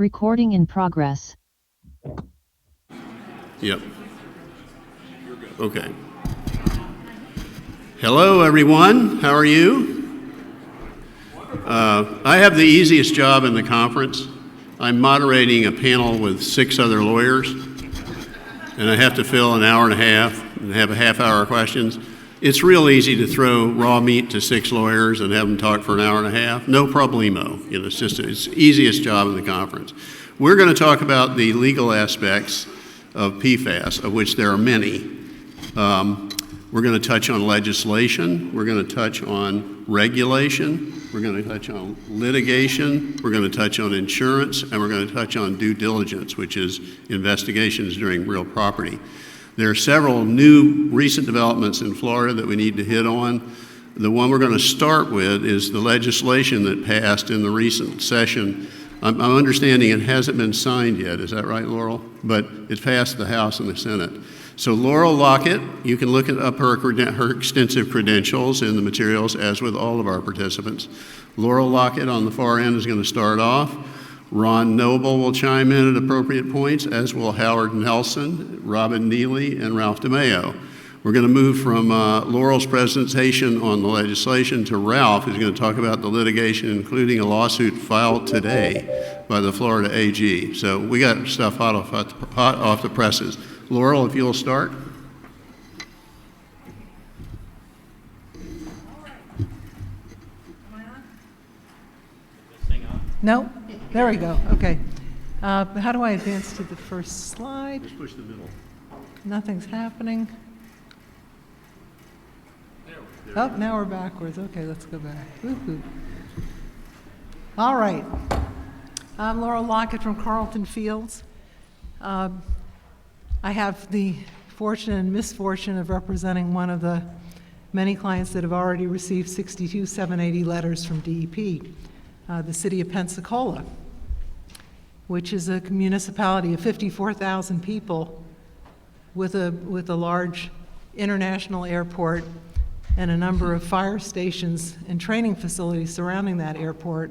Recording in progress. Yep. Okay. Hello, everyone. How are you? I have the easiest job in the conference. I'm moderating a panel with 6 other lawyers, and I have to fill an hour and a half and have a half-hour questions. It's real easy to throw raw meat to 6 lawyers and have them talk for an hour and a half. No problemo. It's the easiest job in the conference. We're going to talk about the legal aspects of PFAS, of which there are many. We're going to touch on legislation. We're going to touch on regulation. We're going to touch on litigation. We're going to touch on insurance, and we're going to touch on due diligence, which is investigations during real property. There are several new recent developments in Florida that we need to hit on. The one we're going to start with is the legislation that passed in the recent session. I'm understanding it hasn't been signed yet. Is that right, Laurel? But it passed the House and the Senate. So Laurel Lockett, you can look up her extensive credentials in the materials, as with all of our participants. Laurel Lockett on the far end is going to start off. Ron Noble will chime in at appropriate points, as will Howard Nelson, Robyn, Neely, and Ralph Demeo. We're going to move from Laurel's presentation on the legislation to Ralph, who's going to talk about the litigation, including a lawsuit filed today by the Florida AG. So we got stuff hot off the presses. Laurel, if you'll start. No? There we go. Okay. How do I advance to the first slide? Just push the middle. Nothing's happening. Oh, now we're backwards. Okay, let's go back. Woo-hoo. All right. I'm Laurel Lockett from Carlton Fields. I have the fortune and misfortune of representing one of the many clients that have already received 62-780 letters from DEP, the city of Pensacola, which is a municipality of 54,000 people with a large international airport and a number of fire stations and training facilities surrounding that airport,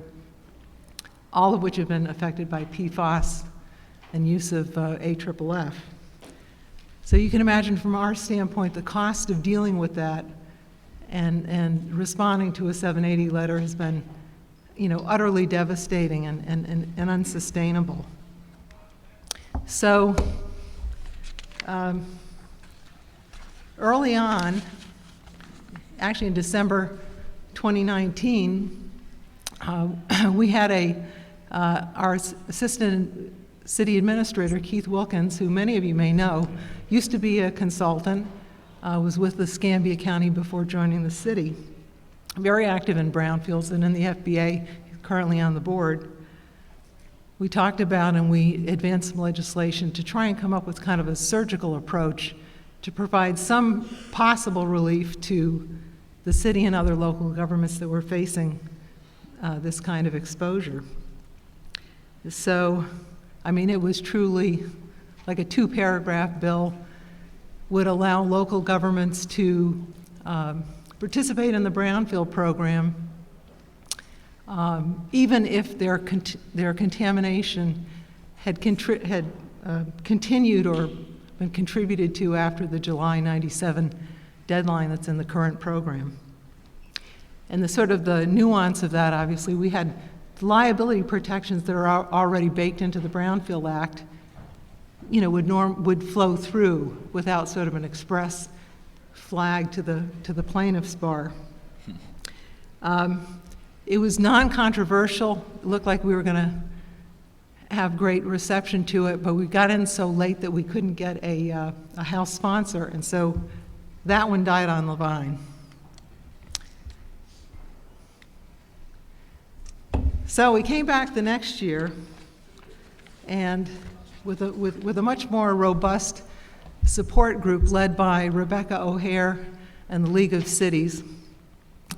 all of which have been affected by PFAS and use of AFFF. So you can imagine from our standpoint the cost of dealing with that and responding to a 780 letter has been, utterly devastating and unsustainable. So early on, actually in December 2019, we had our assistant city administrator, Keith Wilkins, who many of you may know, used to be a consultant, was with the Escambia County before joining the city, very active in brownfields and in the FBA, currently on the board. We talked about and we advanced some legislation to try and come up with kind of a surgical approach to provide some possible relief to the city and other local governments that were facing this kind of exposure. So, it was truly like a 2-paragraph bill, would allow local governments to participate in the brownfield program, even if their contamination had continued or been contributed to after the July 97 deadline that's in the current program. And the nuance of that, obviously, we had liability protections that are already baked into the Brownfield Act, would flow through without sort of an express flag to the plaintiff's bar. It was non-controversial. It looked like we were going to have great reception to it, but we got in so late that we couldn't get a House sponsor, and so that one died on the vine. So we came back the next year, and with a much more robust support group led by Rebecca O'Hare and the League of Cities.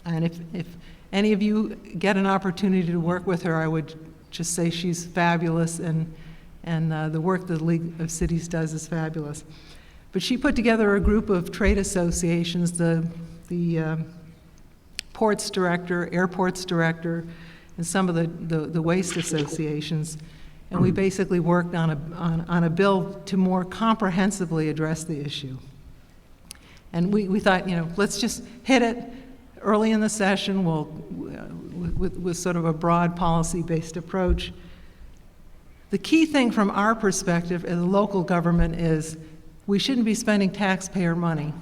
And if any of you get an opportunity to work with her, I would just say she's fabulous, and the work the League of Cities does is fabulous. But she put together a group of trade associations, the ports director, airports director, and some of the waste associations. and we basically worked on a bill to more comprehensively address the issue. And we thought, let's just hit it early in the session. We'll, with sort of a broad policy-based approach. The key thing from our perspective as a local government is we shouldn't be spending taxpayer money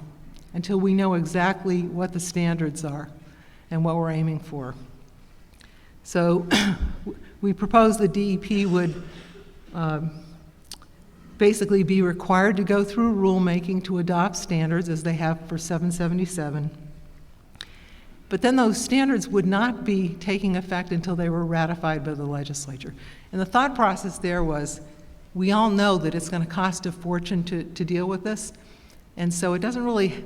until we know exactly what the standards are and what we're aiming for. So we propose the DEP would basically be required to go through rulemaking to adopt standards as they have for 777. But then those standards would not be taking effect until they were ratified by the legislature. And the thought process there was, we all know that it's going to cost a fortune to deal with this, and so it doesn't really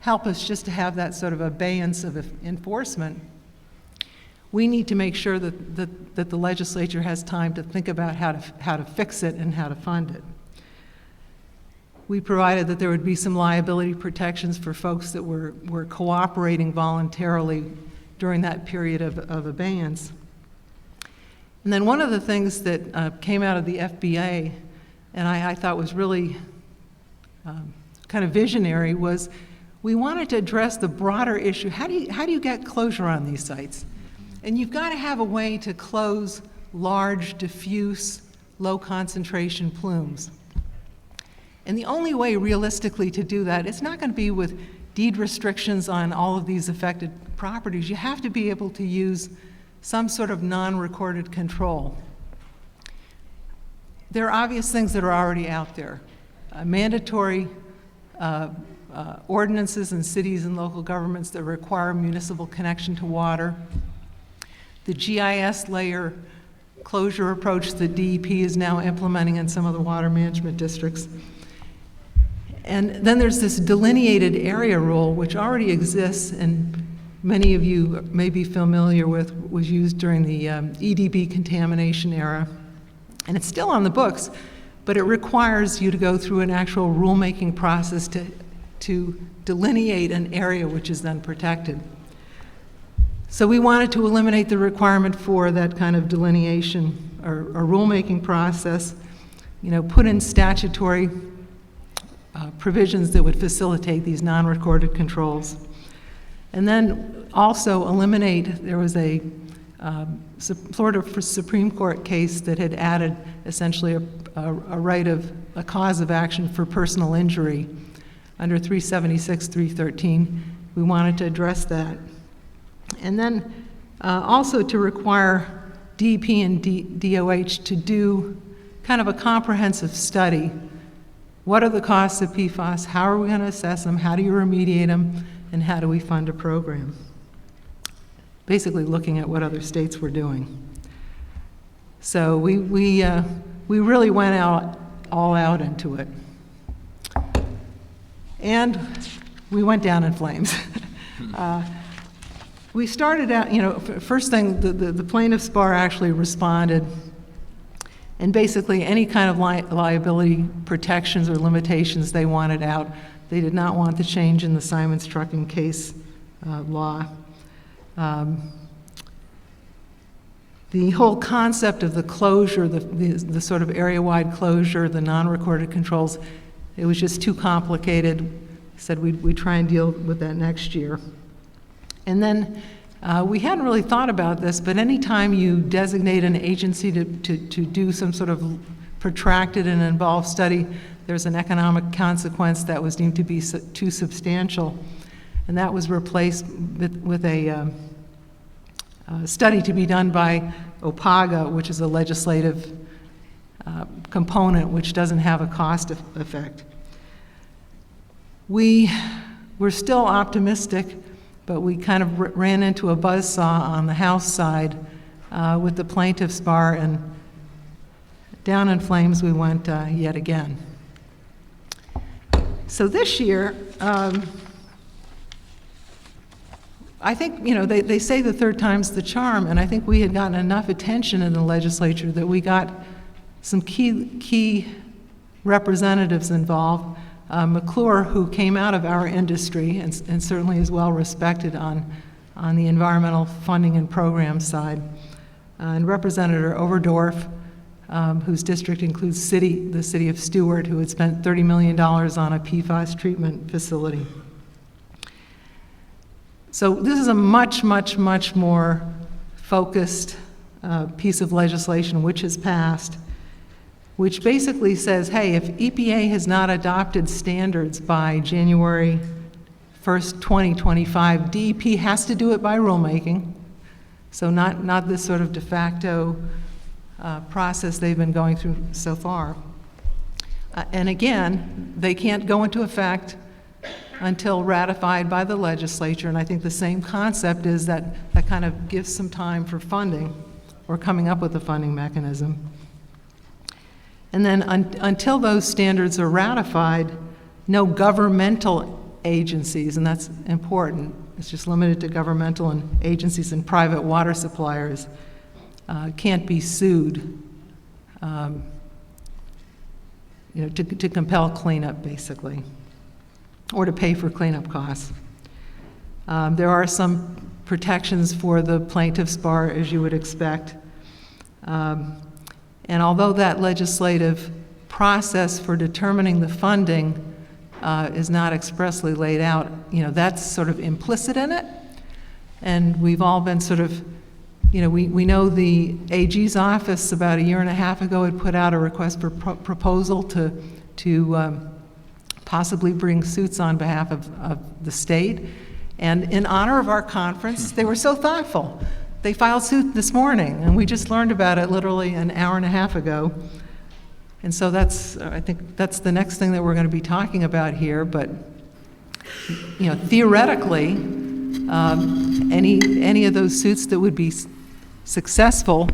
help us just to have that sort of abeyance of enforcement. We need to make sure that the legislature has time to think about how to fix it and how to fund it. We provided that there would be some liability protections for folks that were cooperating voluntarily during that period of abeyance. And then one of the things that came out of the FBA, and I thought was really kind of visionary, was we wanted to address the broader issue. How do you get closure on these sites? And you've got to have a way to close large, diffuse, low concentration plumes. And the only way realistically to do that, it's not going to be with deed restrictions on all of these affected properties. You have to be able to use some sort of non-recorded control. There are obvious things that are already out there. Mandatory ordinances in cities and local governments that require municipal connection to water. The GIS layer closure approach that DEP is now implementing in some of the water management districts. And then there's this delineated area rule, which already exists, and many of you may be familiar with, was used during the EDB contamination era. And it's still on the books, but it requires you to go through an actual rulemaking process to delineate an area which is then protected. So we wanted to eliminate the requirement for that kind of delineation or rulemaking process, put in statutory provisions that would facilitate these non-recorded controls. And then also eliminate, there was a Florida Supreme Court case that had added essentially a right of, a cause of action for personal injury under 376, 313. We wanted to address that. And then also to require DEP and DOH to do kind of a comprehensive study. What are the costs of PFAS? How are we going to assess them? How do you remediate them? And how do we fund a program? Basically looking at what other states were doing. So we really went all out into it. And we went down in flames. We started out, first thing, the plaintiff's bar actually responded, and basically any kind of liability protections or limitations they wanted out. They did not want the change in the Simons Trucking case law. The whole concept of the closure, the sort of area-wide closure, the non-recorded controls, it was just too complicated. Said we'd try and deal with that next year. And then we hadn't really thought about this, but anytime you designate an agency to do some sort of protracted and involved study, there's an economic consequence that was deemed to be too substantial. And that was replaced with a study to be done by OPAGA, which is a legislative component which doesn't have a cost effect. We were still optimistic, but we kind of ran into a buzzsaw on the House side with the plaintiff's bar, and down in flames we went yet again. So this year, I think, they say the third time's the charm, and I think we had gotten enough attention in the legislature that we got some key representatives involved. McClure, who came out of our industry and certainly is well respected on the environmental funding and program side, and Representative Overdorf, whose district includes the city of Stewart, who had spent $30 million on a PFAS treatment facility. So this is a much, much, much more focused piece of legislation which has passed, which basically says, hey, if EPA has not adopted standards by January 1st, 2025, DEP has to do it by rulemaking. So not this sort of de facto process they've been going through so far. And again, they can't go into effect until ratified by the legislature, and I think the same concept is that kind of gives some time for funding or coming up with a funding mechanism. And then until those standards are ratified, no governmental agencies, and that's important, it's just limited to governmental and agencies and private water suppliers, can't be sued to compel cleanup, basically, or to pay for cleanup costs. There are some protections for the plaintiff's bar, as you would expect. And although that legislative process for determining the funding is not expressly laid out, that's sort of implicit in it. And we've all been sort of, we know the AG's office about a year and a half ago had put out a request for proposal to possibly bring suits on behalf of the state. And in honor of our conference, they were so thoughtful. They filed suit this morning, and we just learned about it literally an hour and a half ago. And so I think that's the next thing that we're going to be talking about here. But, theoretically, any of those suits that would be successful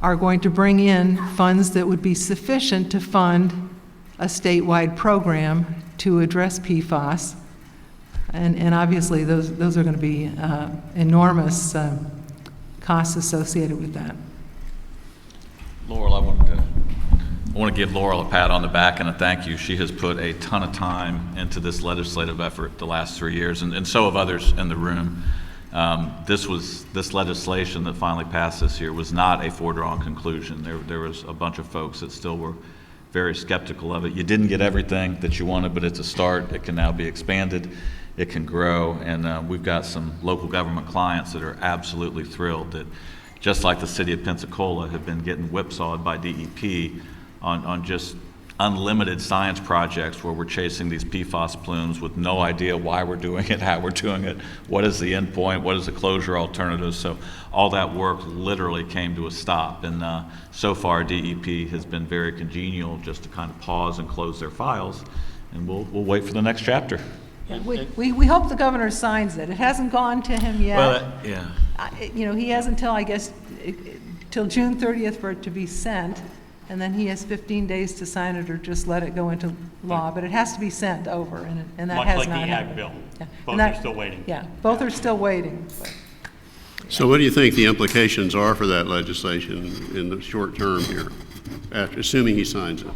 are going to bring in funds that would be sufficient to fund a statewide program to address PFAS. And obviously, those are going to be enormous costs associated with that. Laurel, I want to give Laurel a pat on the back and a thank you. She has put a ton of time into this legislative effort the last 3 years, and so have others in the room. This legislation that finally passed this year was not a foregone conclusion. There was a bunch of folks that still were very skeptical of it. You didn't get everything that you wanted, but it's a start. It can now be expanded. It can grow, and we've got some local government clients that are absolutely thrilled that, just like the city of Pensacola, have been getting whipsawed by DEP on just unlimited science projects where we're chasing these PFAS plumes with no idea why we're doing it, how we're doing it, what is the end point, what is the closure alternative. So all that work literally came to a stop, and so far DEP has been very congenial just to kind of pause and close their files, and we'll wait for the next chapter. We hope the governor signs it. It hasn't gone to him yet. Well, yeah. He has until, I guess, till June 30th for it to be sent, and then he has 15 days to sign it or just let it go into law. But it has to be sent over, and that Much has like not the happened. ag bill. Yeah. Both are still waiting. Yeah, both are still waiting. But. So what do you think the implications are for that legislation in the short term here, assuming he signs it?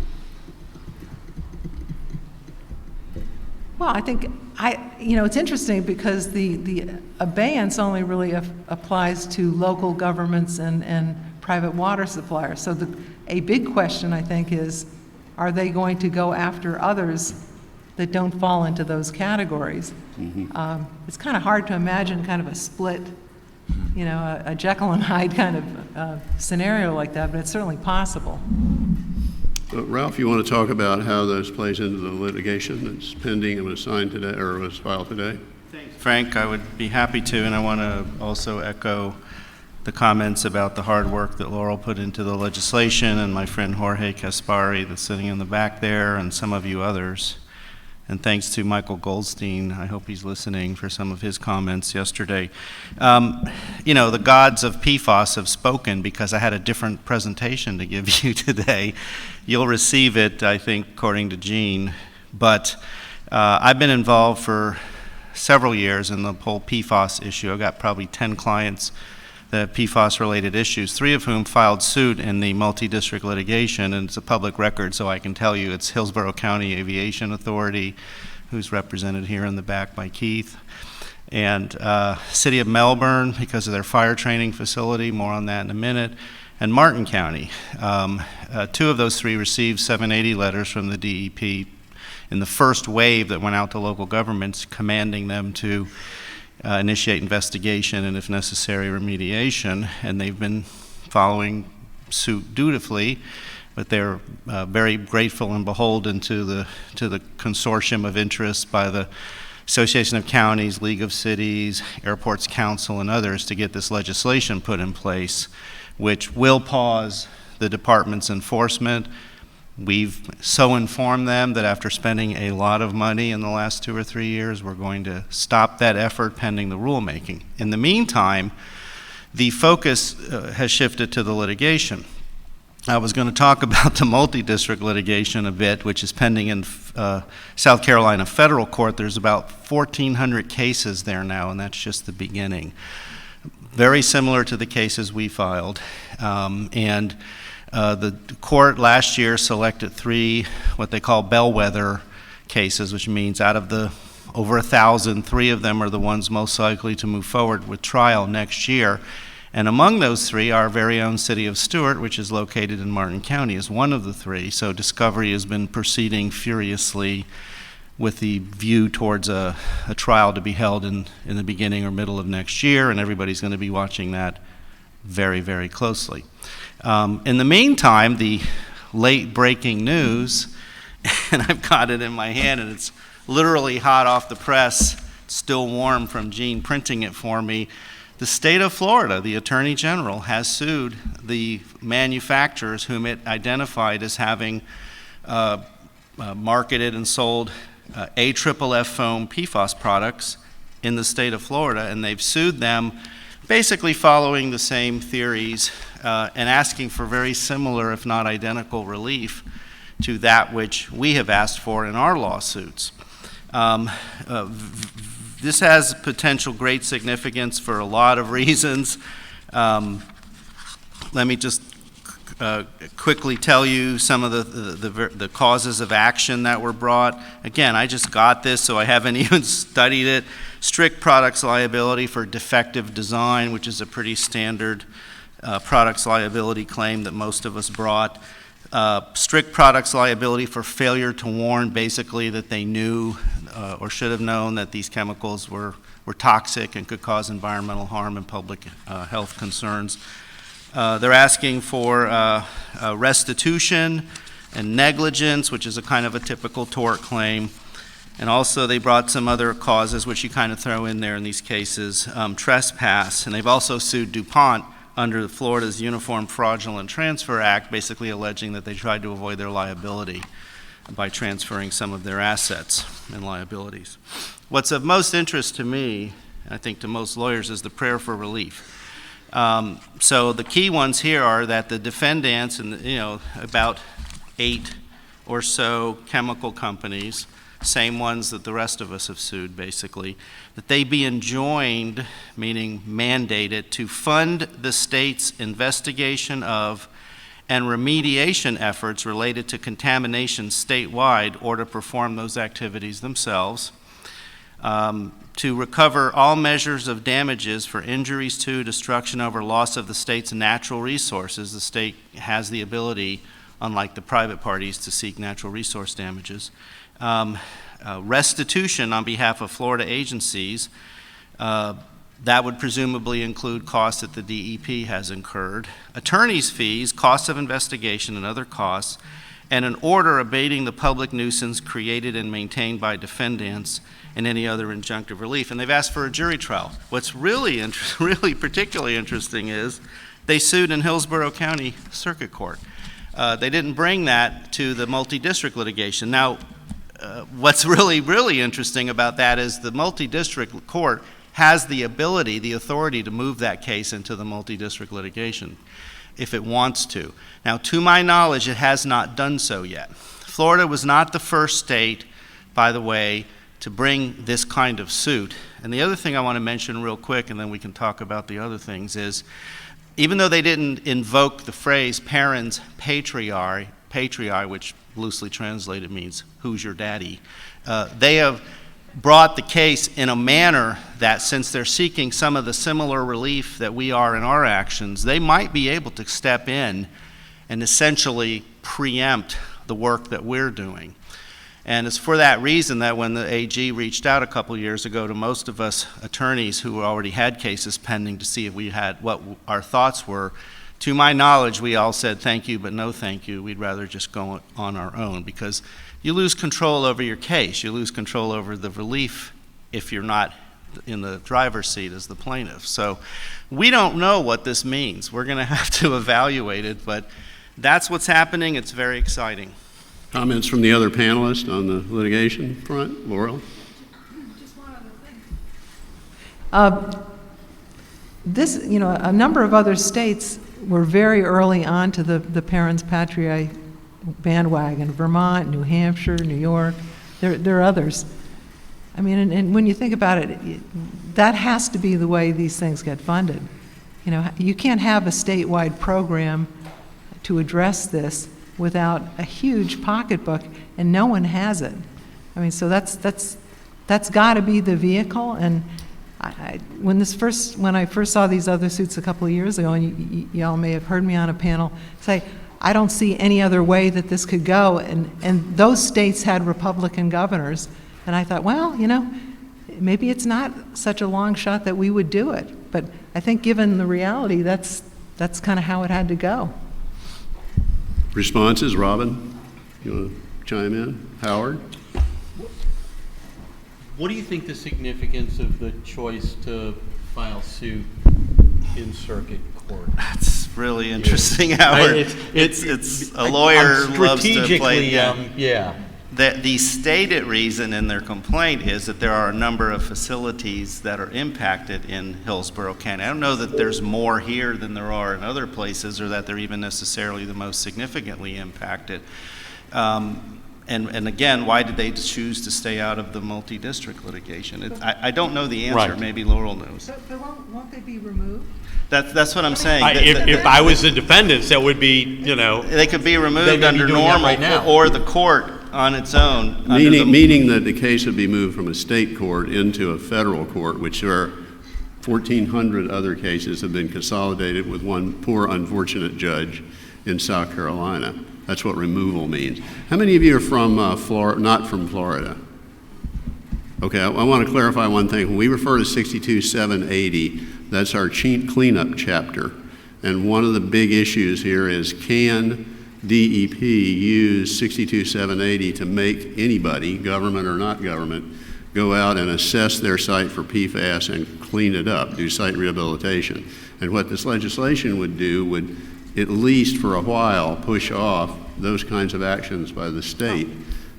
Well, I think it's interesting because the abeyance only really applies to local governments and private water suppliers. So a big question, I think, is, are they going to go after others that don't fall into those categories? Mm-hmm. It's kind of hard to imagine kind of a split, a Jekyll and Hyde kind of scenario like that, but it's certainly possible. Ralph, you want to talk about how this plays into the litigation that's pending and was signed today, or was filed today? Thanks, Frank. I would be happy to, and I want to also echo the comments about the hard work that Laurel put into the legislation, and my friend Jorge Caspari that's sitting in the back there, and some of you others. And thanks to Michael Goldstein, I hope he's listening, for some of his comments yesterday. The gods of PFAS have spoken because I had a different presentation to give you today. You'll receive it, I think, according to Gene. But I've been involved for several years in the whole PFAS issue. I've got probably 10 clients that have PFAS-related issues, 3 of whom filed suit in the multi-district litigation, and it's a public record, so I can tell you it's Hillsborough County Aviation Authority, who's represented here in the back by Keith, and City of Melbourne because of their fire training facility, more on that in a minute, and Martin County. Two of those three received 780 letters from the DEP in the first wave that went out to local governments, commanding them to initiate investigation and, if necessary, remediation, and they've been following suit dutifully, but they're very grateful and beholden to the consortium of interest by the Association of Counties, League of Cities, Airports Council, and others to get this legislation put in place, which will pause the department's enforcement. We've so informed them that after spending a lot of money in the last 2 or 3 years, we're going to stop that effort pending the rulemaking. In the meantime, the focus has shifted to the litigation. I was going to talk about the multi-district litigation a bit, which is pending in South Carolina federal court. There's about 1,400 cases there now, and that's just the beginning. Very similar to the cases we filed. The court last year selected 3 what they call bellwether cases, which means out of the over 1,000, 3 of them are the ones most likely to move forward with trial next year. And among those 3, our very own city of Stuart, which is located in Martin County, is one of the 3. So discovery has been proceeding furiously with the view towards a trial to be held in the beginning or middle of next year, and everybody's going to be watching that very, very closely. In the meantime, the late breaking news, and I've got it in my hand, and it's literally hot off the press, still warm from Gene printing it for me. The state of Florida, the Attorney General, has sued the manufacturers whom it identified as having marketed and sold AFFF foam PFAS products in the state of Florida, and they've sued them basically following the same theories and asking for very similar, if not identical, relief to that which we have asked for in our lawsuits. This has potential great significance for a lot of reasons. Let me just quickly tell you some of the causes of action that were brought. Again, I just got this, so I haven't even studied it. Strict products liability for defective design, which is a pretty standard products liability claim that most of us brought. Strict products liability for failure to warn, basically that they knew or should have known that these chemicals were toxic and could cause environmental harm and public health concerns. They're asking for restitution and negligence, which is a kind of a typical tort claim. And also they brought some other causes, which you kind of throw in there in these cases, trespass. And they've also sued DuPont under Florida's Uniform Fraudulent Transfer Act, basically alleging that they tried to avoid their liability by transferring some of their assets and liabilities. What's of most interest to me, I think to most lawyers, is the prayer for relief. So the key ones here are that the defendants, and about 8 or so chemical companies, same ones that the rest of us have sued basically, that they be enjoined, meaning mandated, to fund the state's investigation of and remediation efforts related to contamination statewide, or to perform those activities themselves, to recover all measures of damages for injuries to, destruction of, or loss of the state's natural resources. The state has the ability, unlike the private parties, to seek natural resource damages. Restitution on behalf of Florida agencies, that would presumably include costs that the DEP has incurred, attorney's fees, costs of investigation and other costs, and an order abating the public nuisance created and maintained by defendants and any other injunctive relief. And they've asked for a jury trial. What's really particularly interesting is they sued in Hillsborough County Circuit Court. They didn't bring that to the multi-district litigation. Now, what's really interesting about that is the multi-district court has the ability, the authority to move that case into the multi-district litigation if it wants to. Now, to my knowledge, it has not done so yet. Florida was not the first state, by the way, to bring this kind of suit. And the other thing I want to mention real quick, and then we can talk about the other things, is even though they didn't invoke the phrase parens patriae, which loosely translated means who's your daddy, they have brought the case in a manner that, since they're seeking some of the similar relief that we are in our actions, they might be able to step in and essentially preempt the work that we're doing. And it's for that reason that when the AG reached out a couple years ago to most of us attorneys who already had cases pending to see if we had what our thoughts were, to my knowledge, we all said thank you, but no thank you. We'd rather just go on our own, because you lose control over your case. You lose control over the relief if you're not in the driver's seat as the plaintiff. So we don't know what this means. We're going to have to evaluate it, but that's what's happening. It's very exciting. Comments from the other panelists on the litigation front? Laurel? Just one other thing. This, a number of other states were very early on to the parents patriae bandwagon. Vermont, New Hampshire, New York, there are others. I mean, and when you think about it, that has to be the way these things get funded. You can't have a statewide program to address this without a huge pocketbook, and no one has it. I mean, so that's got to be the vehicle. And when I first saw these other suits a couple of years ago, and y'all may have heard me on a panel say, I don't see any other way that this could go. And those states had Republican governors, and I thought, well, maybe it's not such a long shot that we would do it. But I think given the reality, that's kind of how it had to go. Responses, Robyn? You want to chime in? Howard? What do you think the significance of the choice to file suit in circuit court? That's really interesting, Howard. It's a lawyer loves to play. Yeah. The stated reason in their complaint is that there are a number of facilities that are impacted in Hillsborough County. I don't know that there's more here than there are in other places, or that they're even necessarily the most significantly impacted. And again, why did they choose to stay out of the multi-district litigation? I don't know the answer. Right. Maybe Laurel knows. But won't they be removed? That's what I'm saying. If I was the defendants, that would be, They could be removed They may be under doing that normal right now. or the court on its own. Meaning that the case would be moved from a state court into a federal court, which there are 1,400 other cases have been consolidated with one poor, unfortunate judge in South Carolina. That's what removal means. How many of you are from Florida, not from Florida? Okay, I want to clarify one thing. When we refer to 62780, that's our cleanup chapter. And one of the big issues here is, can DEP use 62780 to make anybody, government or not government, go out and assess their site for PFAS and clean it up, do site rehabilitation? And what this legislation would do would, at least for a while, push off those kinds of actions by the state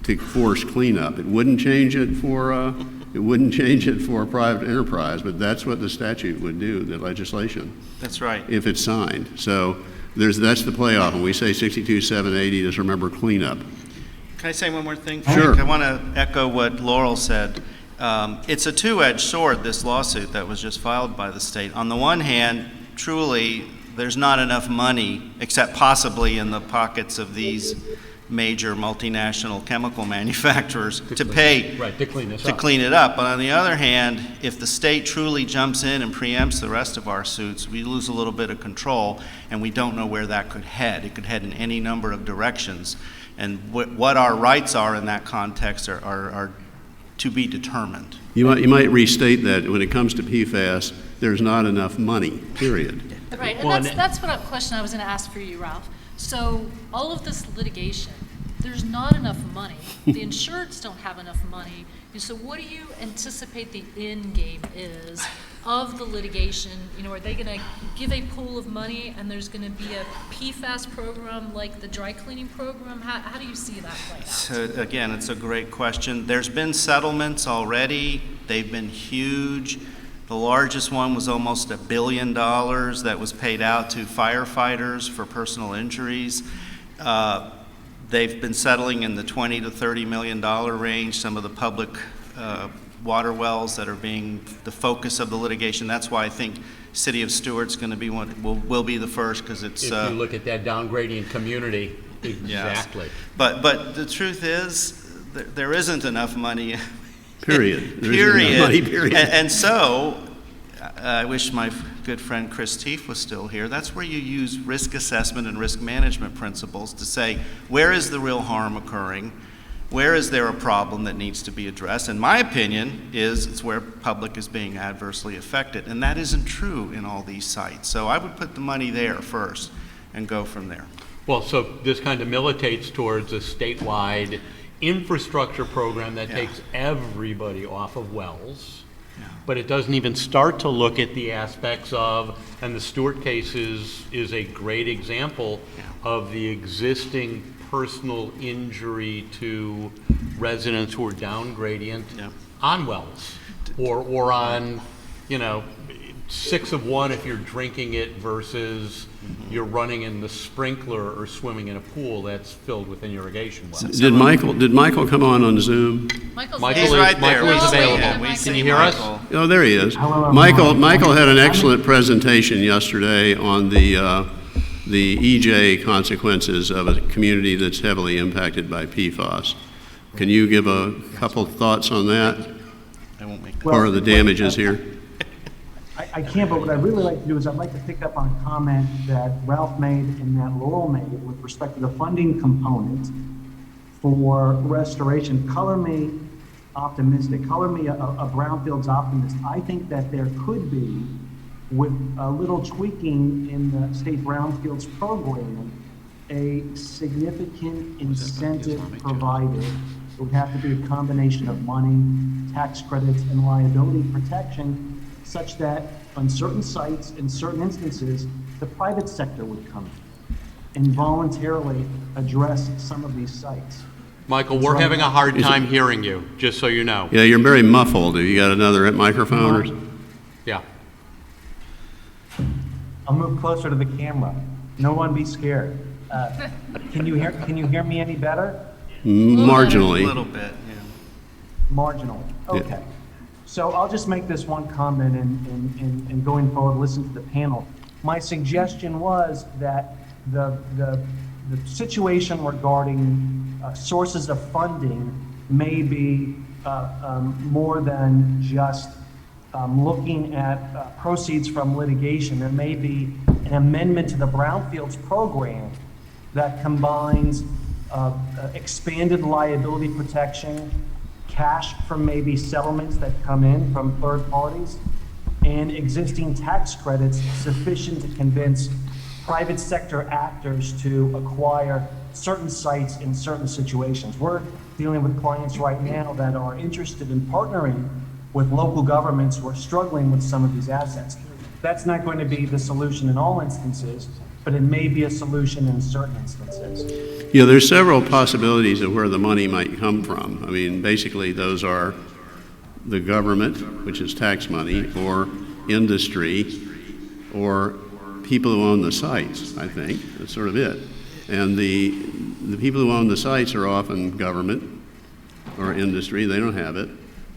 to force cleanup. It wouldn't change it for a private enterprise, but that's what the statute would do, the legislation. That's right. If it's signed. So that's the playoff. When we say 62780, just remember cleanup. Can I say one more thing? Sure. I want to echo what Laurel said. It's a two-edged sword, this lawsuit that was just filed by the state. On the one hand, truly, there's not enough money, except possibly in the pockets of these major multinational chemical manufacturers, to pay to clean it up. But on the other hand, if the state truly jumps in and preempts the rest of our suits, we lose a little bit of control, and we don't know where that could head. It could head in any number of directions. And what our rights are in that context are to be determined. You might restate that when it comes to PFAS, there's not enough money, period. Right, and that's what question I was going to ask for you, Ralph. So all of this litigation, there's not enough money. The insureds don't have enough money. And so what do you anticipate the end game is of the litigation? Are they going to give a pool of money and there's going to be a PFAS program like the dry cleaning program? How do you see that play out? So again, it's a great question. There's been settlements already. They've been huge. The largest one was almost $1 billion that was paid out to firefighters for personal injuries. They've been settling in the $20 to $30 million range. Some of the public water wells that are being the focus of the litigation. That's why I think City of Stewart's going to be will be the first, because it's. If you look at that downgrading community, exactly. Yes. But the truth is, there isn't enough money. Period. There isn't Period. enough money, period. And so, I wish my good friend Chris Teef was still here. That's where you use risk assessment and risk management principles to say, where is the real harm occurring? Where is there a problem that needs to be addressed? And my opinion is it's where public is being adversely affected, and that isn't true in all these sites. So I would put the money there first and go from there. Well, so this kind of militates towards a statewide infrastructure program that takes everybody off of wells, but it doesn't even start to look at the aspects of, and the Stewart case is a great example of the existing personal injury to residents who are down gradient on wells, or on, 6 of 1 if you're drinking it versus you're running in the sprinkler or swimming in a pool that's filled with an irrigation well. Did Michael come on Zoom? Michael's Michael He's there. right there. Michael is We see available. him. We Can see you hear us? Michael. Oh, there he is. Hello, Michael had an excellent presentation yesterday on the EJ consequences of a community that's heavily impacted by PFAS. Can you give a couple thoughts on that? I won't make that. Part of the damages here. I can't, but what I'd really like to do is I'd like to pick up on a comment that Ralph made and that Laurel made with respect to the funding component for restoration. Color me optimistic, color me a brownfields optimist. I think that there could be, with a little tweaking in the state brownfields program, a significant incentive provided. It would have to be a combination of money, tax credits, and liability protection, such that on certain sites, in certain instances, the private sector would come in and voluntarily address some of these sites. Michael, we're having a hard time hearing you, just so you know. Yeah, you're very muffled. Have you got another microphone? Or? Yeah. I'll move closer to the camera. No one be scared. Can you hear me any better? Marginally. A little bit, Marginally. Okay. So I'll just make this one comment and going forward, listen to the panel. My suggestion was that the situation regarding sources of funding may be more than just looking at proceeds from litigation. There may be an amendment to the brownfields program that combines expanded liability protection, cash from maybe settlements that come in from third parties, and existing tax credits sufficient to convince private sector actors to acquire certain sites in certain situations. We're dealing with clients right now that are interested in partnering with local governments who are struggling with some of these assets. That's not going to be the solution in all instances, but it may be a solution in certain instances. Yeah, there's several possibilities of where the money might come from. I mean, basically, those are the government, which is tax money, or industry, or people who own the sites, I think. That's sort of it. And the people who own the sites are often government or industry. They don't have it.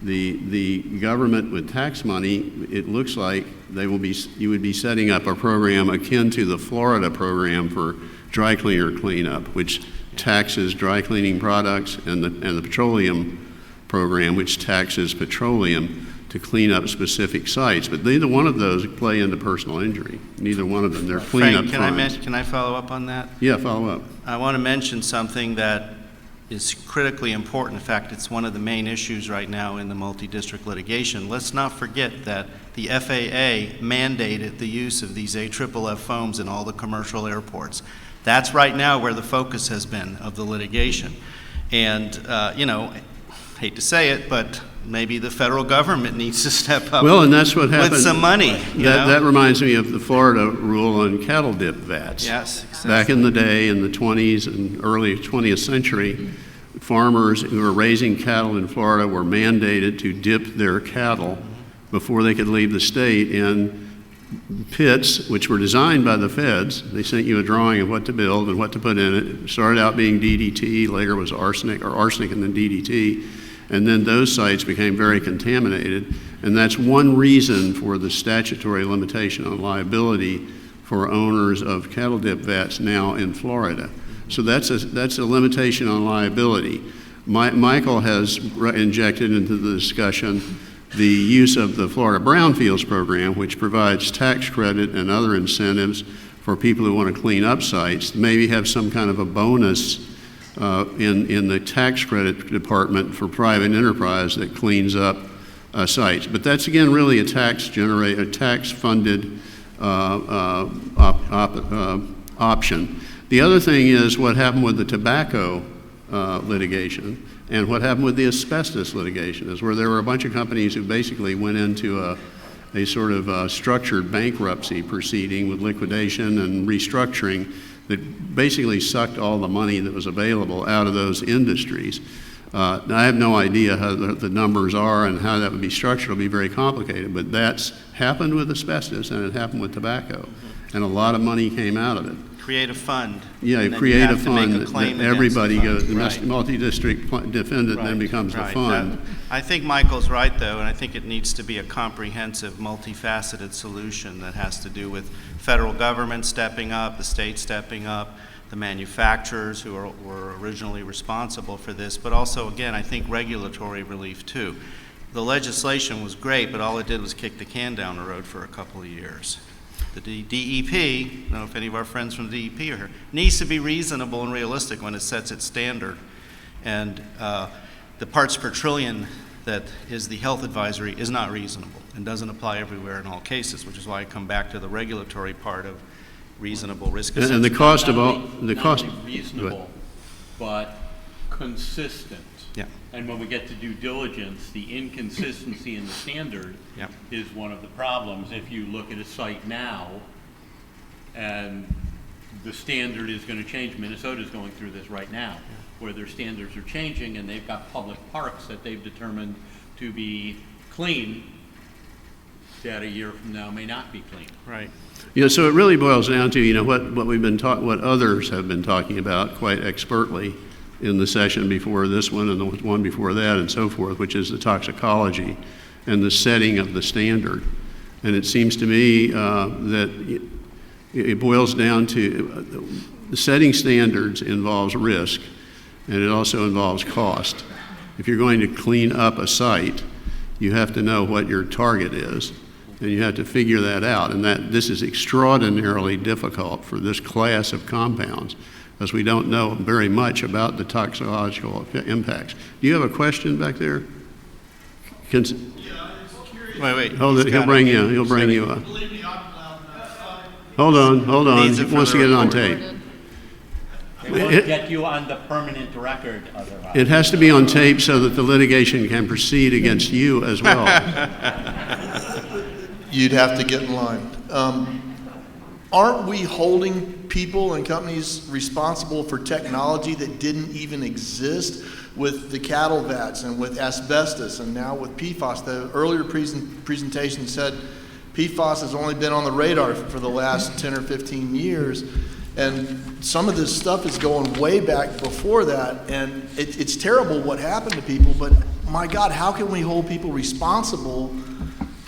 The government with tax money, it looks like you would be setting up a program akin to the Florida program for dry cleaner cleanup, which taxes dry cleaning products, and the petroleum program, which taxes petroleum to clean up specific sites. But neither one of those play into personal injury. Neither one of them. They're cleanup crimes. Can I follow up on that? Yeah, follow up. I want to mention something that is critically important. In fact, it's one of the main issues right now in the multi-district litigation. Let's not forget that the FAA mandated the use of these AFFF foams in all the commercial airports. That's right now where the focus has been of the litigation. And, hate to say it, but maybe the federal government needs to step up. Well, and that's what happened. With some money. That reminds me of the Florida rule on cattle dip vats. Yes, exactly. Back in the day, in the 20s and early 20th century, farmers who were raising cattle in Florida were mandated to dip their cattle before they could leave the state in pits, which were designed by the feds. They sent you a drawing of what to build and what to put in it. It started out being DDT, later was arsenic and then DDT. And then those sites became very contaminated. And that's one reason for the statutory limitation on liability for owners of cattle dip vats now in Florida. So that's a limitation on liability. Michael has injected into the discussion the use of the Florida Brownfields program, which provides tax credit and other incentives for people who want to clean up sites, maybe have some kind of a bonus in the tax credit department for private enterprise that cleans up sites. But that's, again, really a tax-funded option. The other thing is what happened with the tobacco litigation and what happened with the asbestos litigation, is where there were a bunch of companies who basically went into a sort of structured bankruptcy proceeding with liquidation and restructuring that basically sucked all the money that was available out of those industries. Now, I have no idea how the numbers are and how that would be structured. It'll be very complicated, but that's happened with asbestos and it happened with tobacco, and a lot of money came out of it. Create a fund. Yeah, and then create you a have to make fund a that claim everybody against goes, the the fund. Right. multi-district defendant then Right, becomes the right. fund. I think Michael's right, though, and I think it needs to be a comprehensive, multifaceted solution that has to do with federal government stepping up, the state stepping up, the manufacturers who were originally responsible for this, but also, again, I think regulatory relief, too. The legislation was great, but all it did was kick the can down the road for a couple of years. The DEP, I don't know if any of our friends from the DEP are here, needs to be reasonable and realistic when it sets its standard. And the parts per trillion that is the health advisory is not reasonable and doesn't apply everywhere in all cases, which is why I come back to the regulatory part of reasonable risk assessment. And the cost of all, Not the cost. only reasonable, but consistent. Yeah. And when we get to due diligence, the inconsistency in the standard Yep. is one of the problems. If you look at a site now, and the standard is going to change, Minnesota's going through this right now, where their standards are changing, and they've got public parks that they've determined to be clean, that a year from now may not be clean. Right. So it really boils down to, what others have been talking about quite expertly in the session before this one and the one before that and so forth, which is the toxicology and the setting of the standard. And it seems to me that it boils down to the setting standards involves risk, and it also involves cost. If you're going to clean up a site, you have to know what your target is, and you have to figure that out. And this is extraordinarily difficult for this class of compounds, as we don't know very much about the toxicological impacts. Do you have a question back there? Wait. Hold it, he'll bring you up. Hold on, Needs he it for wants the to get it on report. tape. They won't get you on the permanent record otherwise. It has to be on tape so that the litigation can proceed against you as well. You'd have to get in line. Aren't we holding people and companies responsible for technology that didn't even exist with the cattle vats and with asbestos and now with PFAS? The earlier presentation said PFAS has only been on the radar for the last 10 or 15 years. And some of this stuff is going way back before that. And it's terrible what happened to people, but my God, how can we hold people responsible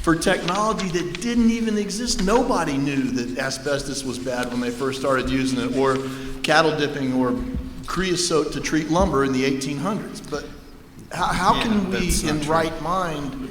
for technology that didn't even exist? Nobody knew that asbestos was bad when they first started using it, or cattle dipping, or creosote to treat lumber in the 1800s. But how can we, in right mind?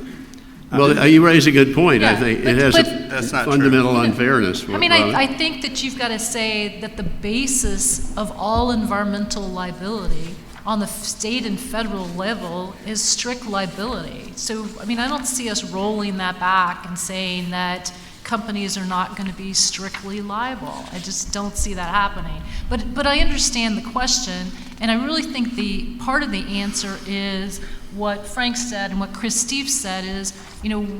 Well, you raise a good point. I Yeah, think but- it has but- a That's not fundamental unfairness. I mean, I think that you've got to say that the basis of all environmental liability on the state and federal level is strict liability. So, I mean, I don't see us rolling that back and saying that companies are not going to be strictly liable. I just don't see that happening. But I understand the question, and I really think the part of the answer is what Frank said and what Chris Steve said is,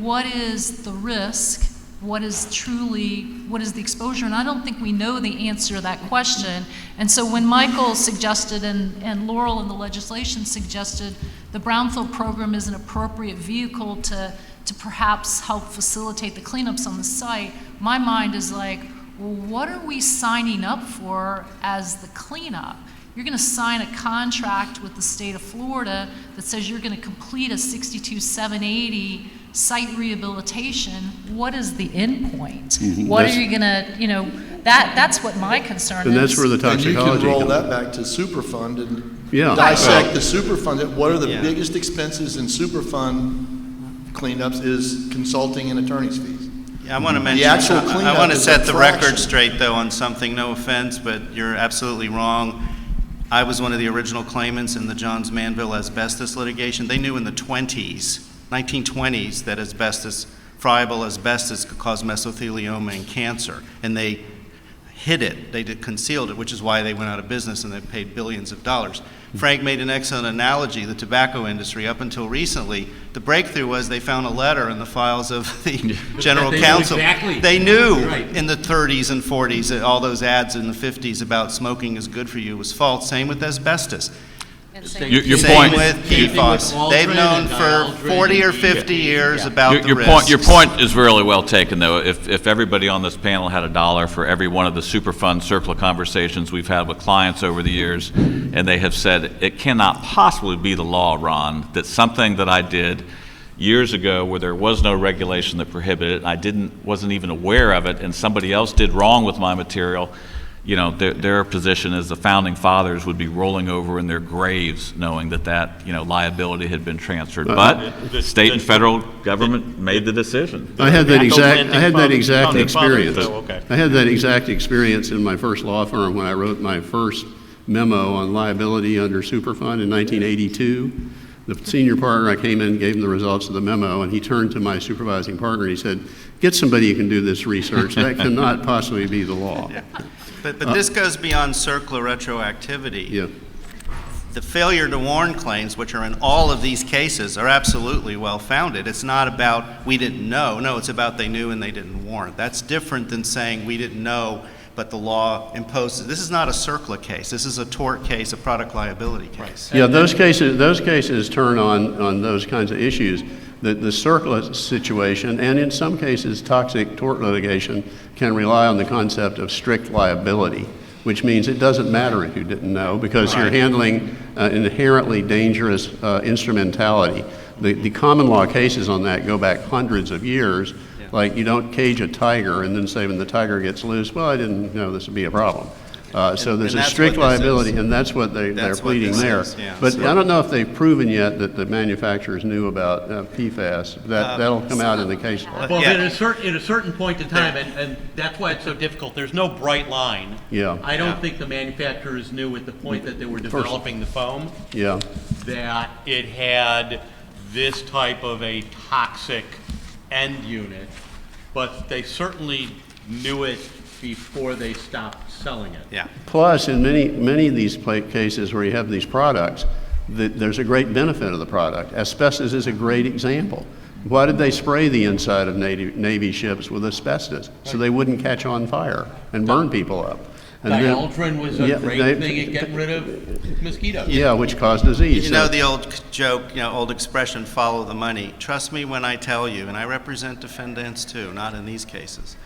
what is the risk? What is the exposure? And I don't think we know the answer to that question. And so when Michael suggested and Laurel in the legislation suggested the brownfield program is an appropriate vehicle to perhaps help facilitate the cleanups on the site, my mind is like, well, what are we signing up for as the cleanup? You're going to sign a contract with the state of Florida that says you're going to complete a 62,780 site rehabilitation. What is the end point? Mm-hmm. What are you going to, That's what my concern is. And that's where the And you toxicology can roll comes. that back to Superfund and Yeah. dissect the Superfund. What are the Yeah. biggest expenses in Superfund cleanups is consulting and attorney's fees. Yeah, I want to mention, actual I cleanup want to is set a the fraction. record straight, though, on something, no offense, but you're absolutely wrong. I was one of the original claimants in the Johns Manville asbestos litigation. They knew in the 1920s, that asbestos, friable asbestos could cause mesothelioma and cancer, and they hid it, concealed it, which is why they went out of business and they paid billions of dollars. Frank made an excellent analogy, the tobacco industry, up until recently, the breakthrough was they found a letter in the files of the general They knew counsel. exactly. They knew Right. in the 30s and 40s that all those ads in the 50s about smoking is good for you was false. Same with asbestos. And same- Your Same point- with Same thing with PFAS. They've Aldrin known and for Aldrin 40 or and 50 years about the Your risks. point is really well taken, though. If everybody on this panel had $1 for every one of the Superfund circle of conversations we've had with clients over the years, and they have said, it cannot possibly be the law, Ron, that something that I did years ago where there was no regulation that prohibited it, and wasn't even aware of it, and somebody else did wrong with my material, you know, their position as the founding fathers would be rolling over in their graves knowing that liability had been transferred. But the state and federal government made the decision. I had that exact Founding fathers, experience. though, okay. I had that exact experience in my first law firm when I wrote my first memo on liability under Superfund in 1982. The senior partner, I came in, gave him the results of the memo, and he turned to my supervising partner and he said, "Get somebody who can do this research. That cannot possibly be the law." But this goes beyond CERCLA retroactivity. Yeah. The failure to warn claims, which are in all of these cases, are absolutely well-founded. It's not about we didn't know. No, it's about they knew and they didn't warn. That's different than saying we didn't know, but the law imposes. This is not a CERCLA case. This is a tort case, a product liability case. Yeah, those cases turn on those kinds of issues. The CERCLA situation, and in some cases toxic tort litigation, can rely on the concept of strict liability, which means it doesn't matter if you didn't know because you're handling inherently dangerous instrumentality. The common law cases on that go back hundreds of years. Like you don't cage a tiger and then say when the tiger gets loose, well, I didn't know this would be a problem. So there's and a that's strict what this liability, is. and that's what they're That's what pleading this there. is, yeah. But So- I don't know if they've proven yet that the manufacturers knew about PFAS. That'll come out in the case law. Well, Yeah. at a certain point in time, and that's why it's so difficult, there's no bright line. Yeah. I don't Yeah. think the manufacturers knew at the point that they were developing the foam Yeah, that it had this type of a toxic end unit, but they certainly knew it before they stopped selling it. Yeah. plus in many of these cases where you have these products, there's a great benefit of the product. Asbestos is a great example. Why did they spray the inside of Navy ships with asbestos? So they wouldn't catch on fire and burn people up. And then- Dioldrin was a Yeah, great thing at getting rid of mosquitoes. Yeah, which caused disease. You know So- the old joke, old expression, follow the money. Trust me when I tell you, and I represent defendants too, not in these cases.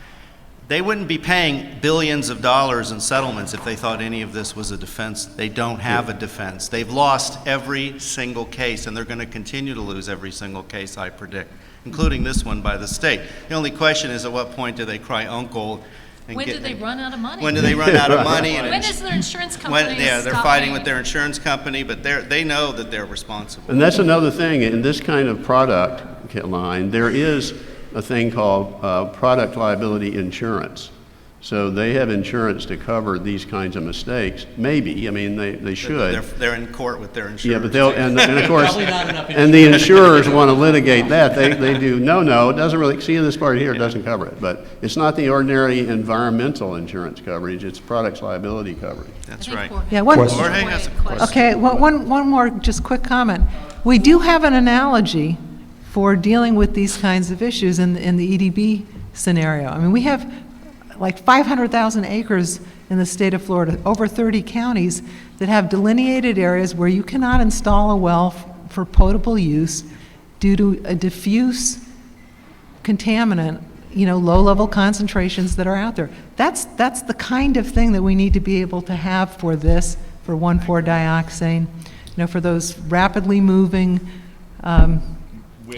They wouldn't be paying billions of dollars in settlements if they thought any of this was a defense. They don't have a defense. They've lost every single case, and they're going to continue to lose every single case, I predict, including this one by the state. The only question is, at what point do they cry uncle? And When do they run out of money? When do they run out of money? And When is their insurance company they're stop fighting paying? with their insurance company, but they know that they're responsible. And that's another thing, in this kind of product line, there is a thing called product liability insurance. So they have insurance to cover these kinds of mistakes. Maybe, I mean, they should. They're in court with their insurance. Yeah, but and of course, Probably not enough and the insurers want to litigate that. They do, no, it doesn't really, see this part here, it doesn't cover it. But it's not the ordinary environmental insurance coverage, it's products liability coverage. That's I think right. Jorge- Yeah, one- Jorge has a question. Okay, one more just quick comment. We do have an analogy for dealing with these kinds of issues in the EDB scenario. I mean, we have like 500,000 acres in the state of Florida, over 30 counties that have delineated areas where you cannot install a well for potable use due to a diffuse contaminant, low-level concentrations that are out there. That's the kind of thing that we need to be able to have for this, for 1,4-dioxane, for those rapidly moving,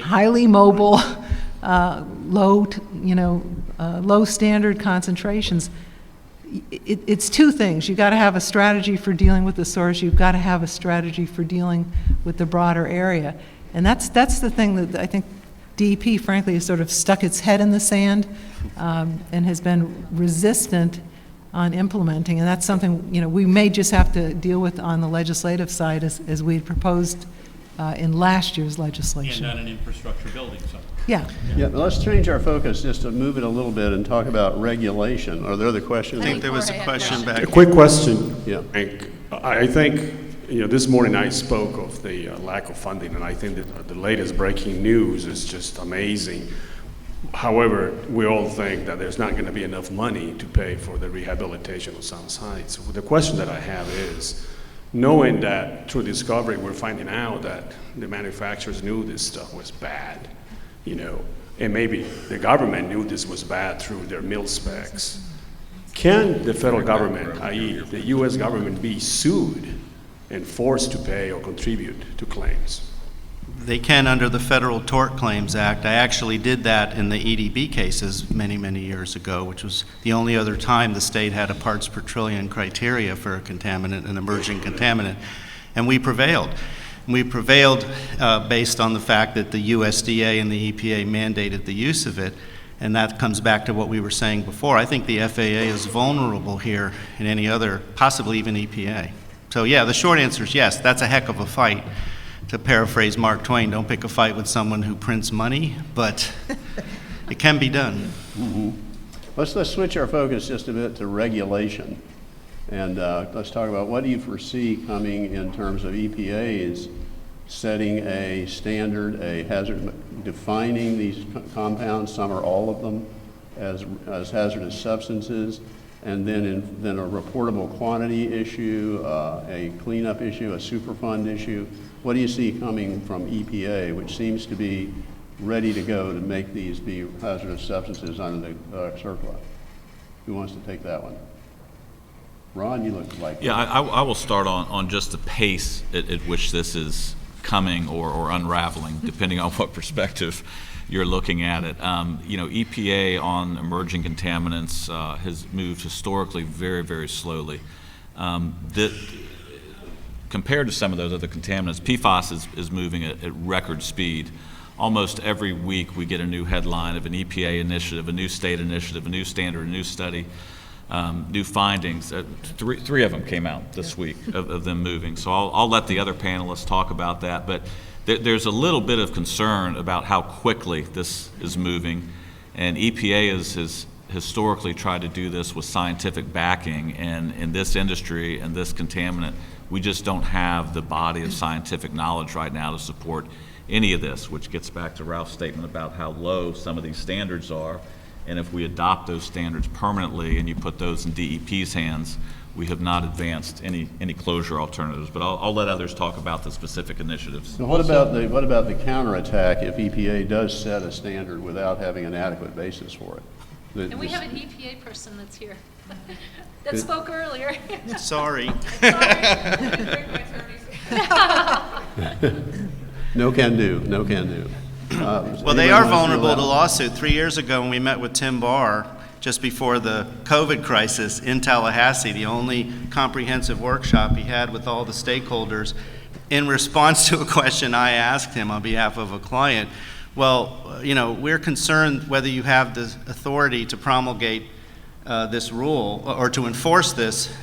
highly mobile, low standard concentrations. it's two things. You've got to have a strategy for dealing with the source. You've got to have a strategy for dealing with the broader area. And that's the thing that I think DEP, frankly, has sort of stuck its head in the sand and has been resistant on implementing. And that's something, you know, we may just have to deal with on the legislative side as we had proposed in last year's legislation. And on an infrastructure building side. Yeah. Yeah, but let's change our focus just to move it a little bit and talk about regulation. Are there other questions? I think there was a question back. A quick question. Yeah. I think, this morning I spoke of the lack of funding, and I think that the latest breaking news is just amazing. However, we all think that there's not going to be enough money to pay for the rehabilitation of some sites. So the question that I have is, knowing that through discovery we're finding out that the manufacturers knew this stuff was bad, and maybe the government knew this was bad through their mil specs. Can the federal government, i.e. the U.S. government, be sued and forced to pay or contribute to claims? They can under the Federal Tort Claims Act. I actually did that in the EDB cases many, many years ago, which was the only other time the state had a parts per trillion criteria for a contaminant, an emerging contaminant, and we prevailed. We prevailed based on the fact that the USDA and the EPA mandated the use of it, and that comes back to what we were saying before. I think the FAA is vulnerable here in any other, possibly even EPA. So yeah, the short answer is yes, that's a heck of a fight. To paraphrase Mark Twain, don't pick a fight with someone who prints money, but it can be done. Mm-hmm. Let's switch our focus just a bit to regulation. And let's talk about what do you foresee coming in terms of EPA's setting a standard, a hazard, defining these compounds, some or all of them, as hazardous substances, and then a reportable quantity issue, a cleanup issue, a Superfund issue. What do you see coming from EPA, which seems to be ready to go to make these be hazardous substances under the CERCLA? Who wants to take that one? Ron, you look like... Yeah, I will start on just the pace at which this is coming or unraveling, depending on what perspective you're looking at it. EPA on emerging contaminants has moved historically very, very slowly. Compared to some of those other contaminants, PFAS is moving at record speed. Almost every week we get a new headline of an EPA initiative, a new state initiative, a new standard, a new study. New findings. Three of them came out this week of them moving. So I'll let the other panelists talk about that. But there's a little bit of concern about how quickly this is moving. And EPA has historically tried to do this with scientific backing. And in this industry and this contaminant, we just don't have the body of scientific knowledge right now to support any of this, which gets back to Ralph's statement about how low some of these standards are. And if we adopt those standards permanently and you put those in DEP's hands, we have not advanced any closure alternatives. But I'll let others talk about the specific initiatives. So what about the counterattack if EPA does set a standard without having an adequate basis for it? And we have an EPA person that's here that spoke earlier. Sorry. No can do. Well, they are vulnerable to lawsuit. 3 years ago when we met with Tim Barr, just before the COVID crisis in Tallahassee, the only comprehensive workshop he had with all the stakeholders, in response to a question I asked him on behalf of a client, we're concerned whether you have the authority to promulgate this rule or to enforce this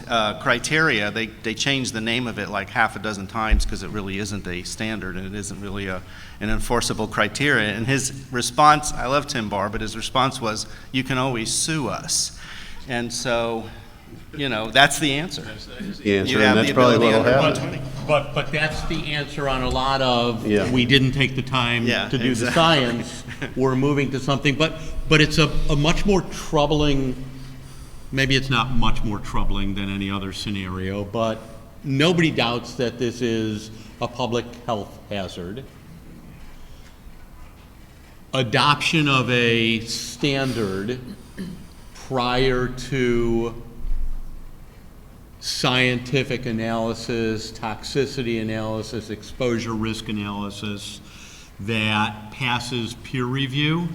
criteria. They changed the name of it like half a dozen times because it really isn't a standard and it isn't really an enforceable criteria. And his response, I love Tim Barr, but his response was, you can always sue us. And so, that's the answer. The answer, and that's probably what will happen. But that's the answer on a lot of, we didn't take the time to do the science, we're moving to something. But it's a much more troubling, maybe it's not much more troubling than any other scenario, but nobody doubts that this is a public health hazard. Adoption of a standard prior to scientific analysis, toxicity analysis, exposure risk analysis that passes peer review.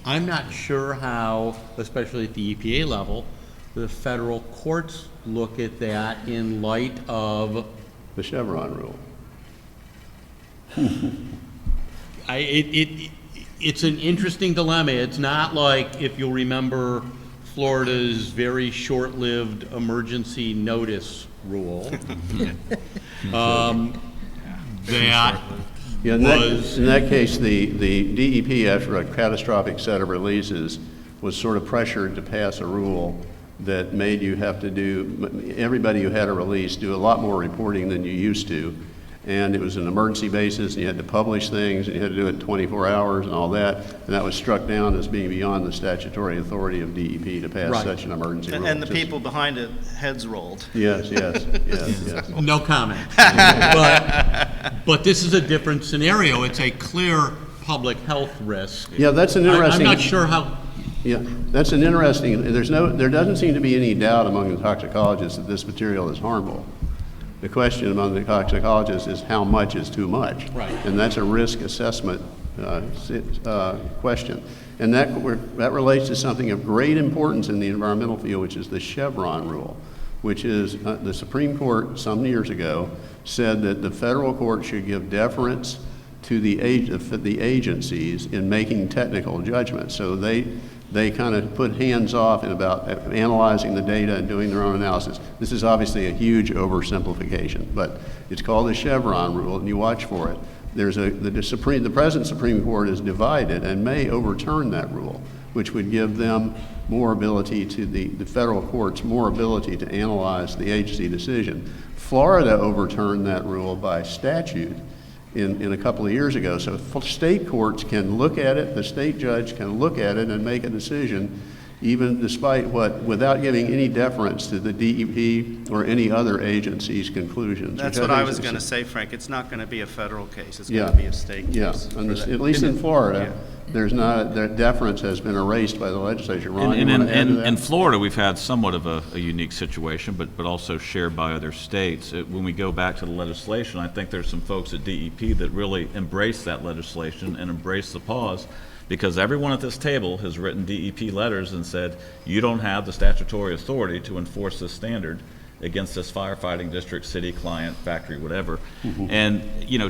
I'm not sure how, especially at the EPA level, the federal courts look at that in light of? The Chevron rule. It's an interesting dilemma. It's not like, if you'll remember, Florida's very short-lived emergency notice rule. That Yeah, was. in that case, the DEP, after a catastrophic set of releases, was sort of pressured to pass a rule that made you have to do, everybody who had a release, do a lot more reporting than you used to. And it was an emergency basis, and you had to publish things, and you had to do it in 24 hours and all that. And that was struck down as being beyond the statutory authority of DEP to pass Right. such an emergency rule. And the people behind it, heads rolled. Yes, yes, yes, yes. No comment. But this is a different scenario. It's a clear public health risk. Yeah, that's an I'm interesting. not sure how, Yeah, that's an interesting, there doesn't seem to be any doubt among the toxicologists that this material is harmful. The question among the toxicologists is how much is too much? Right. And that's a risk assessment question. And that relates to something of great importance in the environmental field, which is the Chevron rule, which is the Supreme Court some years ago said that the federal court should give deference to the agencies in making technical judgments. So they kind of put hands off in about analyzing the data and doing their own analysis. This is obviously a huge oversimplification, but it's called the Chevron rule, and you watch for it. The present Supreme Court is divided and may overturn that rule, which would give them more ability to the federal courts, more ability to analyze the agency decision. Florida overturned that rule by statute in a couple of years ago. So state courts can look at it, the state judge can look at it and make a decision, even despite without giving any deference to the DEP or any other agency's conclusions. That's what I was going to say, Frank. It's not going to be a federal case. It's going Yeah. to be a state case. Yeah, at least in Florida, the deference has been erased by the legislature. Ron, you wanna add to that? In Florida, we've had somewhat of a unique situation, but also shared by other states. When we go back to the legislation, I think there's some folks at DEP that really embrace that legislation and embrace the pause, because everyone at this table has written DEP letters and said, you don't have the statutory authority to enforce this standard against this firefighting district, city, client, factory, whatever. And,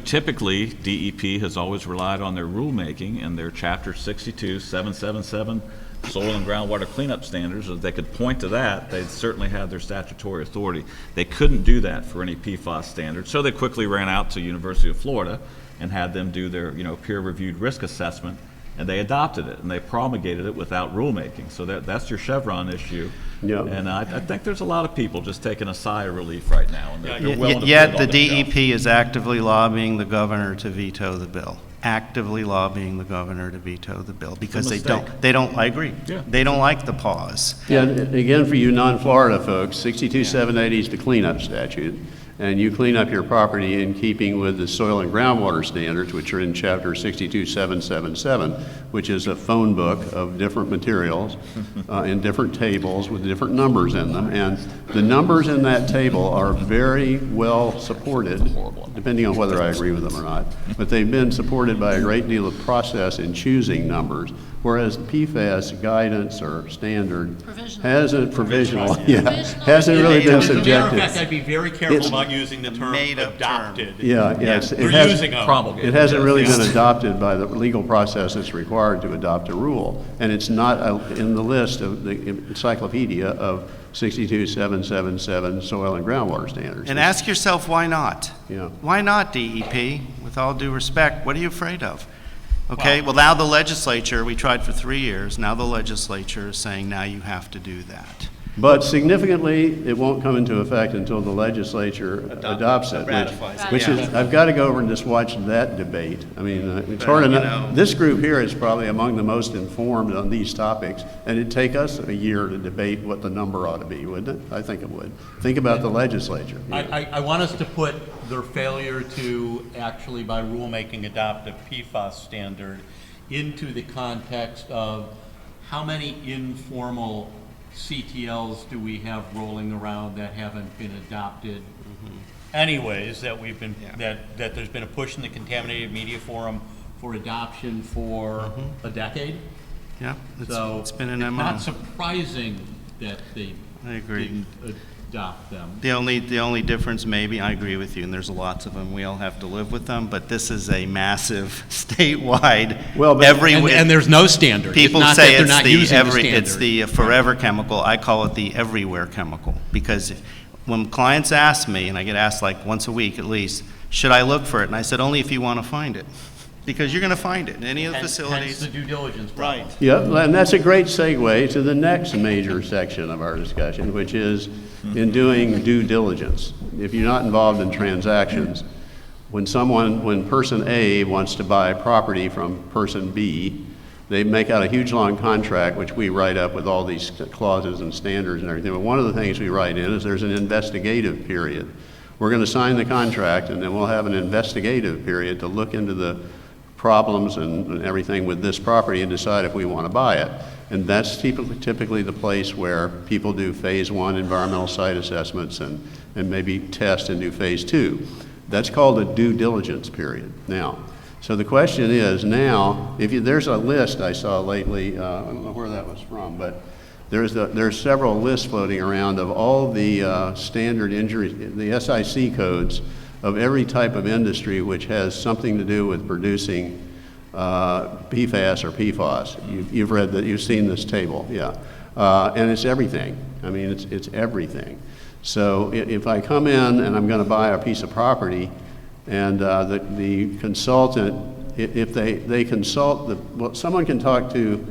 typically, DEP has always relied on their rulemaking and their Chapter 62, 777 soil and groundwater cleanup standards. If they could point to that, they'd certainly have their statutory authority. They couldn't do that for any PFAS standards, so they quickly ran out to University of Florida and had them do their, peer-reviewed risk assessment, and they adopted it, and they promulgated it without rulemaking. So that's your Chevron issue. Yep. And I think there's a lot of people just taking a sigh of relief right now. And they're willing to put Yet it the on the shelf. DEP is actively lobbying the governor to veto the bill. Actively lobbying the governor to veto the bill because I agree. Yeah. They don't like the pause. Yeah, again, for you non-Florida folks, 62780 is the cleanup statute. And you clean up your property in keeping with the soil and groundwater standards, which are in Chapter 62777, which is a phone book of different materials in different tables with different numbers in them. And the numbers in that table are very well supported, depending on whether I agree with them or not. But they've been supported by a great deal of process in choosing numbers, whereas the PFAS guidance or standard Provisional. hasn't Provisional. hasn't really been As a matter of fact, subjective. I'd be very careful It's- about using the term Made-up term. adopted. Yeah, yes. We're using them. Promulgated. It hasn't really Yes. been adopted by the legal process that's required to adopt a rule. And it's not in the list of the encyclopedia of 62777 soil and groundwater standards. And ask yourself, why not? Yeah. Why not, DEP? With all due respect, what are you afraid of? Okay, well, now the legislature, we tried for 3 years, now the legislature is saying, now you have to do that. But significantly, it won't come into effect until the legislature adopts it. Ratifies it. Which is, I've got to go over and just watch that debate. I mean, it's hard enough. This group here is probably among the most informed on these topics, and it'd take us a year to debate what the number ought to be, wouldn't it? I think it would. Think about the legislature. I want us to put their failure to actually, by rulemaking, adopt a PFAS standard into the context of how many informal CTLs do we have rolling around that haven't been adopted anyways, that we've been, that there's been a push in the Contaminated Media Forum for adoption for a decade? Yeah, So it's been an it's MO. not surprising that the I agree. didn't adopt them. The only difference maybe, I agree with you, and there's lots of them, we all have to live with them, but this is a massive statewide, Well, but- And there's no standard. people it's not say that they're it's not the using it's the forever chemical, I call it the everywhere chemical, because when clients ask me, and I get asked like once a week at least, should I look for it? And I said, only if you want to find it, because you're going to find it in any of the Hence facilities. the due diligence problem. Right. Yeah, and that's a great segue to the next major section of our discussion, which is in doing due diligence. If you're not involved in transactions, when person A wants to buy property from person B, they make out a huge long contract, which we write up with all these clauses and standards and everything. But one of the things we write in is there's an investigative period. We're going to sign the contract, and then we'll have an investigative period to look into the problems and everything with this property and decide if we want to buy it. And that's typically the place where people do phase 1 environmental site assessments and maybe test and do phase 2. That's called a due diligence period. Now, so the question is now, there's a list I saw lately, I don't know where that was from, but there's several lists floating around of all the standard injury, the SIC codes of every type of industry which has something to do with producing PFAS or PFAS. You've read that, you've seen this table, yeah. And it's everything. I mean, it's everything. So if I come in and I'm going to buy a piece of property, and the consultant, if they consult, someone can talk to,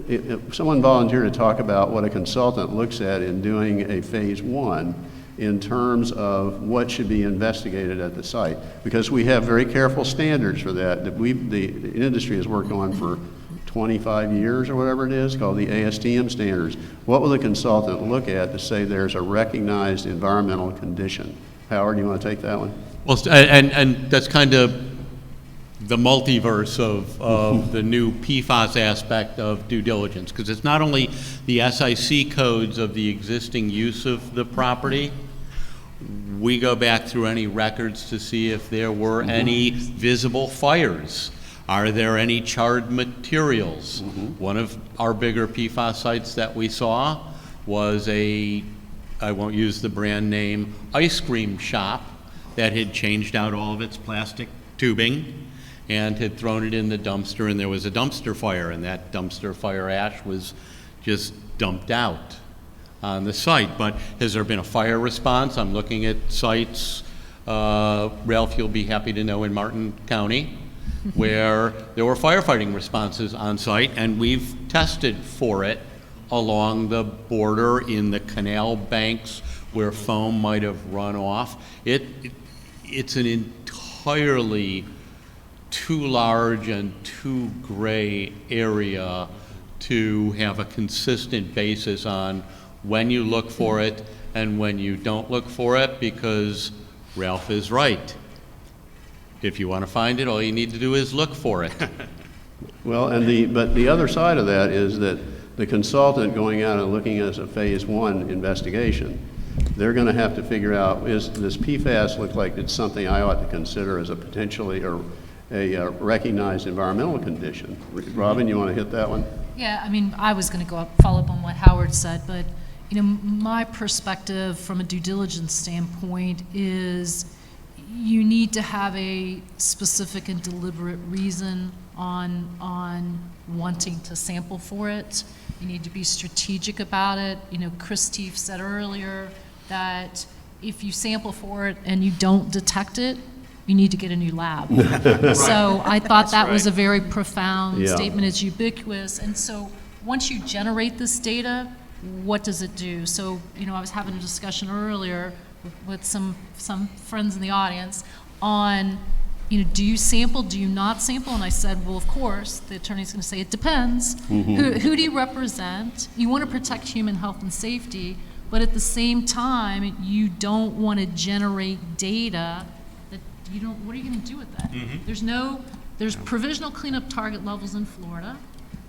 if someone volunteered to talk about what a consultant looks at in doing a phase 1 in terms of what should be investigated at the site, because we have very careful standards for that the industry has worked on for 25 years or whatever it is, called the ASTM standards. What will the consultant look at to say there's a recognized environmental condition? Howard, do you want to take that one? Well, and that's kind of the multiverse of the new PFAS aspect of due diligence, because it's not only the SIC codes of the existing use of the property. We go back through any records to see if there were any visible fires. Are there any charred materials? One of our bigger PFAS sites that we saw was I won't use the brand name, ice cream shop that had changed out all of its plastic tubing and had thrown it in the dumpster, and there was a dumpster fire, and that dumpster fire ash was just dumped out on the site. But has there been a fire response? I'm looking at sites, Ralph, you'll be happy to know, in Martin County, where there were firefighting responses on site, and we've tested for it along the border in the canal banks where foam might have run off. It's an entirely too large and too gray area to have a consistent basis on when you look for it and when you don't look for it, because Ralph is right. If you want to find it, all you need to do is look for it. Well, but the other side of that is that the consultant going out and looking at a phase 1 investigation, they're going to have to figure out, does PFAS look like it's something I ought to consider as a potentially or a recognized environmental condition? Robyn, you want to hit that one? Yeah, I mean, I was going to follow up on what Howard said, but my perspective from a due diligence standpoint is you need to have a specific and deliberate reason on wanting to sample for it. You need to be strategic about it. Chris Teef said earlier that if you sample for it and you don't detect it, you need to get a new lab. So I thought that was a very profound statement. It's ubiquitous. And so once you generate this data, what does it do? So, I was having a discussion earlier with some friends in the audience on, do you sample, do you not sample? And I said, well, of course. The attorney's going to say, it depends. Who do you represent? You want to protect human health and safety, but at the same time, you don't want to generate data that you don't, what are you going to do with that? There's provisional cleanup target levels in Florida.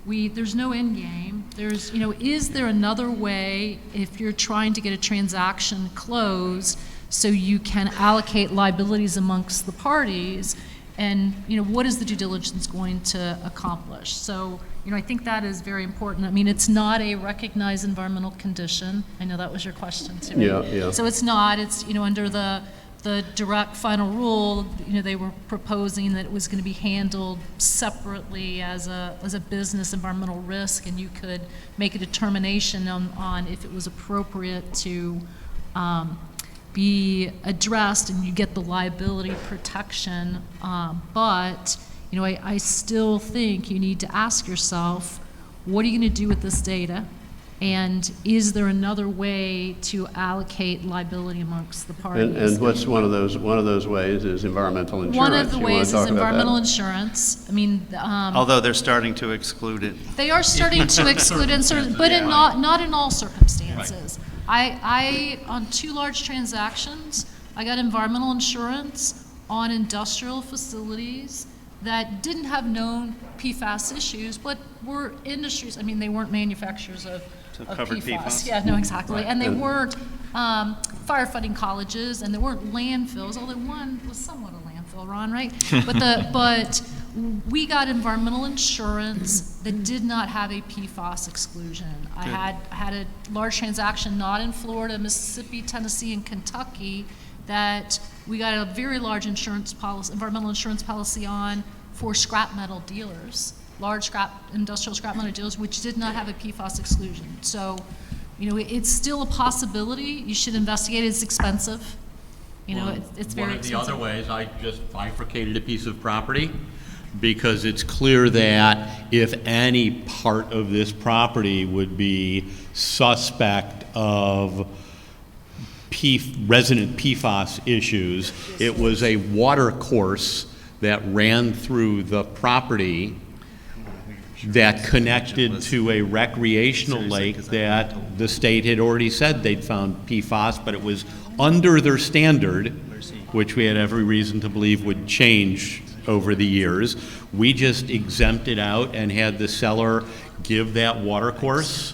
There's no end game. Is there another way, if you're trying to get a transaction closed, so you can allocate liabilities amongst the parties, and what is the due diligence going to accomplish? So I think that is very important. I mean, it's not a recognized environmental condition. I know that was your question too. Yeah, yeah. So it's not, it's, under the direct final rule, they were proposing that it was going to be handled separately as a business environmental risk, and you could make a determination on if it was appropriate to be addressed, and you get the liability protection. But I still think you need to ask yourself, what are you going to do with this data? And is there another way to allocate liability amongst the parties? And what's one of those ways is environmental insurance. One of the You wanna ways is talk about environmental that? insurance. I mean, Although they're starting to exclude it. they are starting to exclude in certain, but not in all circumstances. I on 2 large transactions, I got environmental insurance on industrial facilities that didn't have known PFAS issues, but were industries. I mean, they weren't manufacturers of covered PFAS. PFAS? Yeah, no, exactly. And they weren't firefighting colleges, and they weren't landfills, although one was somewhat a landfill, Ron, right? But we got environmental insurance that did not have a PFAS exclusion. I had a large transaction not in Florida, Mississippi, Tennessee, and Kentucky that we got a very large insurance policy, environmental insurance policy on for scrap metal dealers, large industrial scrap metal dealers, which did not have a PFAS exclusion. So, it's still a possibility. You should investigate it. It's expensive. It's very expensive. One of the other ways, I just bifurcated a piece of property because it's clear that if any part of this property would be suspect of resident PFAS issues, it was a water course that ran through the property that connected to a recreational lake that the state had already said they'd found PFAS, but it was under their standard, which we had every reason to believe would change over the years. We just exempted out and had the seller give that water course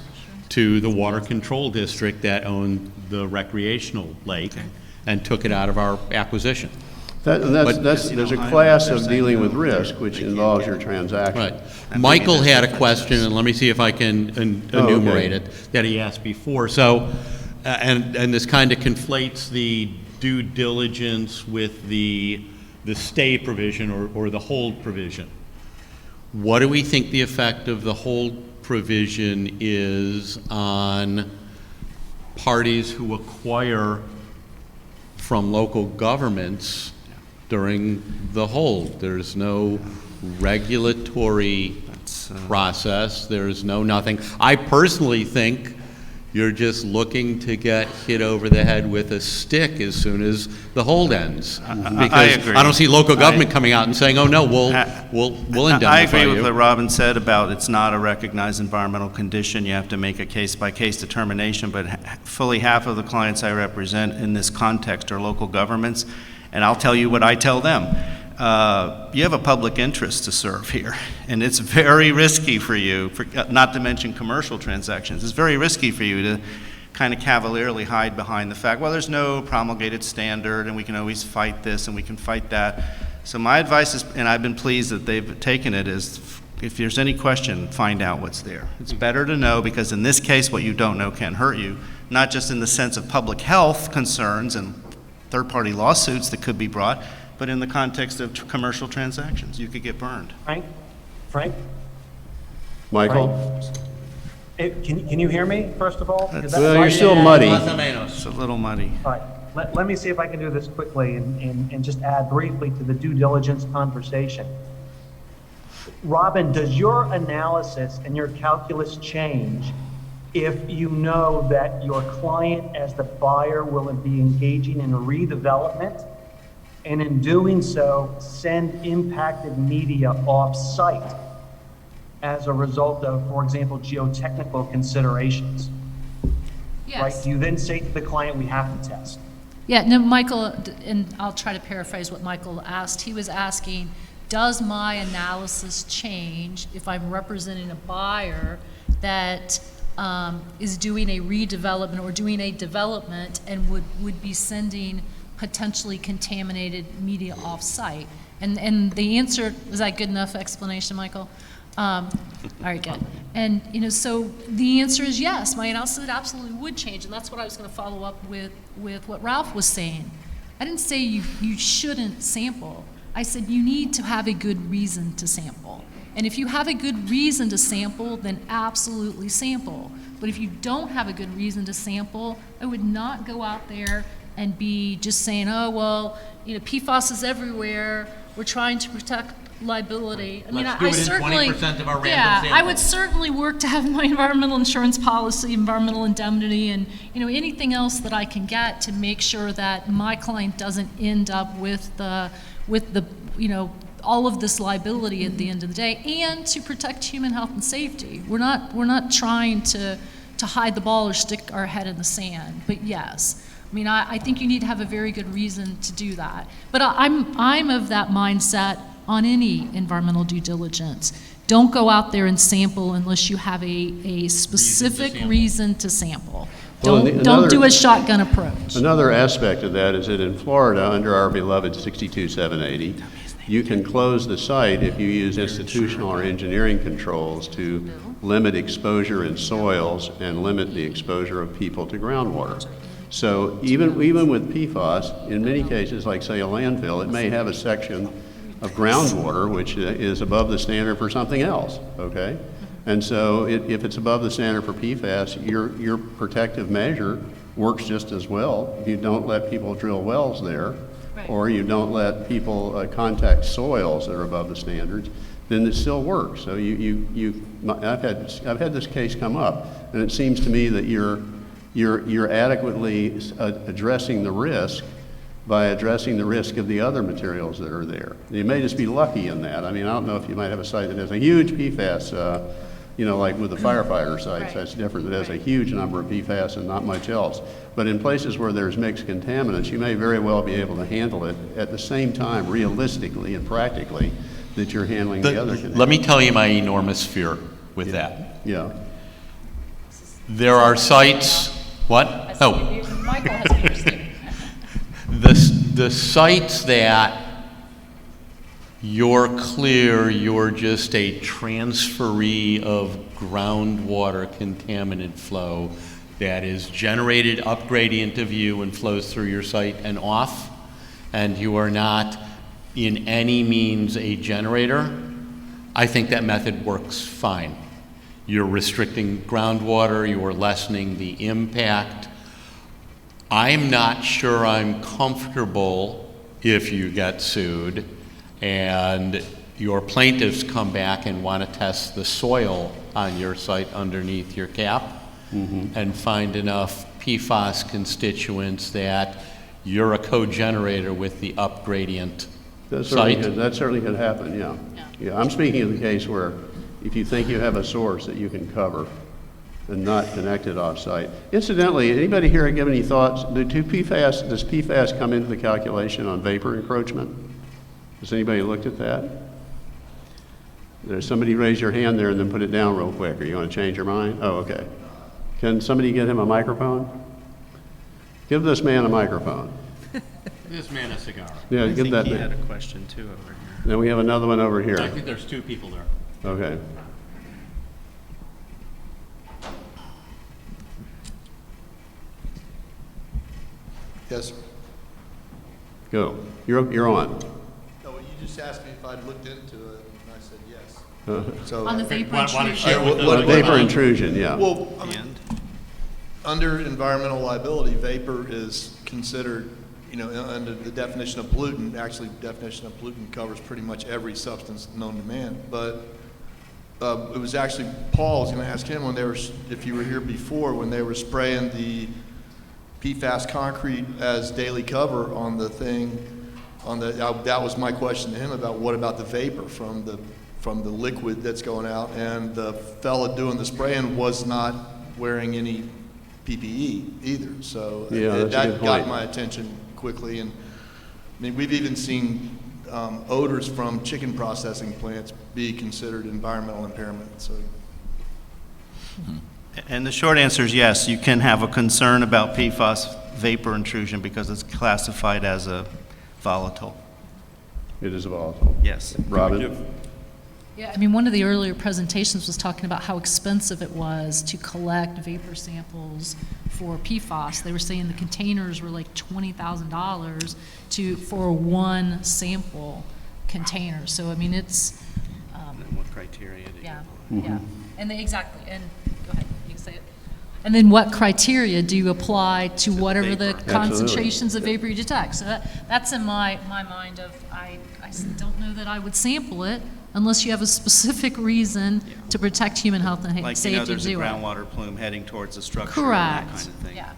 to the water control district that owned the recreational lake and took it out of our acquisition. There's a class of dealing with risk, which involves your transaction. Right. Michael had a question, and let me see if I can enumerate it, that he asked before. So, and this kind of conflates the due diligence with the stay provision or the hold provision. What do we think the effect of the hold provision is on parties who acquire from local governments during the hold? There's no regulatory process. There's no nothing. I personally think you're just looking to get hit over the head with a stick as soon as the hold ends. Because I agree. I don't see local government coming out and saying, "Oh no, we'll indemnify I agree you." with what Robyn said about it's not a recognized environmental condition. You have to make a case-by-case determination, but fully half of the clients I represent in this context are local governments, and I'll tell you what I tell them. You have a public interest to serve here, and it's very risky for you, not to mention commercial transactions. It's very risky for you to kind of cavalierly hide behind the fact, well, there's no promulgated standard, and we can always fight this and we can fight that. So my advice is, and I've been pleased that they've taken it, is if there's any question, find out what's there. It's better to know, because in this case, what you don't know can hurt you, not just in the sense of public health concerns and third-party lawsuits that could be brought, but in the context of commercial transactions. You could get burned. Frank? Michael? Can you hear me, first of all? Well, you're still muddy. It's a little muddy. All right, let me see if I can do this quickly and just add briefly to the due diligence conversation. Robyn, does your analysis and your calculus change if you know that your client as the buyer will be engaging in redevelopment, and in doing so, send impacted media off-site as a result of, for example, geotechnical considerations? Yes. Right? Do you then say to the client, we have to test? Yeah, no, Michael, and I'll try to paraphrase what Michael asked. He was asking, does my analysis change if I'm representing a buyer that is doing a redevelopment or doing a development and would be sending potentially contaminated media off-site? And the answer, is that good enough explanation, Michael? All right, good. And, so the answer is yes. My analysis it absolutely would change, and that's what I was going to follow up with what Ralph was saying. I didn't say you shouldn't sample. I said you need to have a good reason to sample. And if you have a good reason to sample, then absolutely sample. But if you don't have a good reason to sample, I would not go out there and be just saying, oh, well, PFAS is everywhere. We're trying to protect liability. I mean, Let's do it in certainly, 20% of our random yeah, I samples. would certainly work to have my environmental insurance policy, environmental indemnity, and anything else that I can get to make sure that my client doesn't end up with the all of this liability at the end of the day, and to protect human health and safety. We're not trying to hide the ball or stick our head in the sand. But yes. I mean, I think you need to have a very good reason to do that. But I'm of that mindset on any environmental due diligence. Don't go out there and sample unless you have a specific reason to sample. Well, Don't do a shotgun approach. Another aspect of that is that in Florida, under our beloved 62780, you can close the site if you use institutional or engineering controls to limit exposure in soils and limit the exposure of people to groundwater. So even with PFAS, in many cases, like say a landfill, it may have a section of groundwater which is above the standard for something else, okay? And so if it's above the standard for PFAS, your protective measure works just as well. If you don't let people drill wells there, or you don't let people contact soils that are above the standards, then it still works. So I've had this case come up, and it seems to me that you're adequately addressing the risk by addressing the risk of the other materials that are there. You may just be lucky in that. I mean, I don't know if you might have a site that has a huge PFAS, like with the firefighter sites, that's different. It has a huge number of PFAS and not much else. But in places where there's mixed contaminants, you may very well be able to handle it at the same time, realistically and practically, that you're handling the other contaminants. Let me tell you my enormous fear with that. Yeah. There are sites, what? Oh. Michael has been interested. The sites that you're clear you're just a transferee of groundwater contaminant flow that is generated up gradient of you and flows through your site and off, and you are not in any means a generator, I think that method works fine. You're restricting groundwater, you are lessening the impact. I'm not sure I'm comfortable if you get sued and your plaintiffs come back and want to test the soil on your site underneath your cap and find enough PFAS constituents that you're a co-generator with the up gradient site. That certainly could happen, yeah. I'm speaking of the case where if you think you have a source that you can cover and not connected off-site. Incidentally, anybody here give any thoughts? Does PFAS come into the calculation on vapor encroachment? Has anybody looked at that? There's somebody raise your hand there and then put it down real quick. Or you want to change your mind? Oh, okay. Can somebody get him a microphone? Give this man a microphone. This man a cigar. Yeah, I give think that he man. had a question too over here. Then we have another one over here. I think there's two people there. Okay. Yes, sir. Go. You're on. No, well, you just asked me if I'd looked into it, and I said yes. So, On the vapor Want to intrusion. share with What- us? Vapor intrusion, yeah. well, I mean, under environmental liability, vapor is considered, under the definition of pollutant. Actually, definition of pollutant covers pretty much every substance known to man. But it was actually Paul. I was going to ask him if you were here before, when they were spraying the PFAS concrete as daily cover on the thing. That was my question to him about what about the vapor from the liquid that's going out, and the fella doing the spraying was not wearing any PPE either. So Yeah, that's a that good got point. my attention quickly. And I mean, we've even seen odors from chicken processing plants be considered environmental impairment. So. And the short answer is yes, you can have a concern about PFAS vapor intrusion because it's classified as a volatile. It is volatile. Yes. Robyn? Yeah, I mean, one of the earlier presentations was talking about how expensive it was to collect vapor samples for PFAS. They were saying the containers were like $20,000 for one sample container. So, I mean, it's, And what criteria do you yeah, apply? yeah. And exactly, and go ahead, you can say it. And then what criteria do you apply to whatever the vapor. concentrations of vapor you detect? So that's in my mind of, I don't know that I would sample it unless you have a specific reason to protect human health and Like, safety. there's a do it. groundwater plume heading towards the structure and Correct. that kind of thing. Yeah.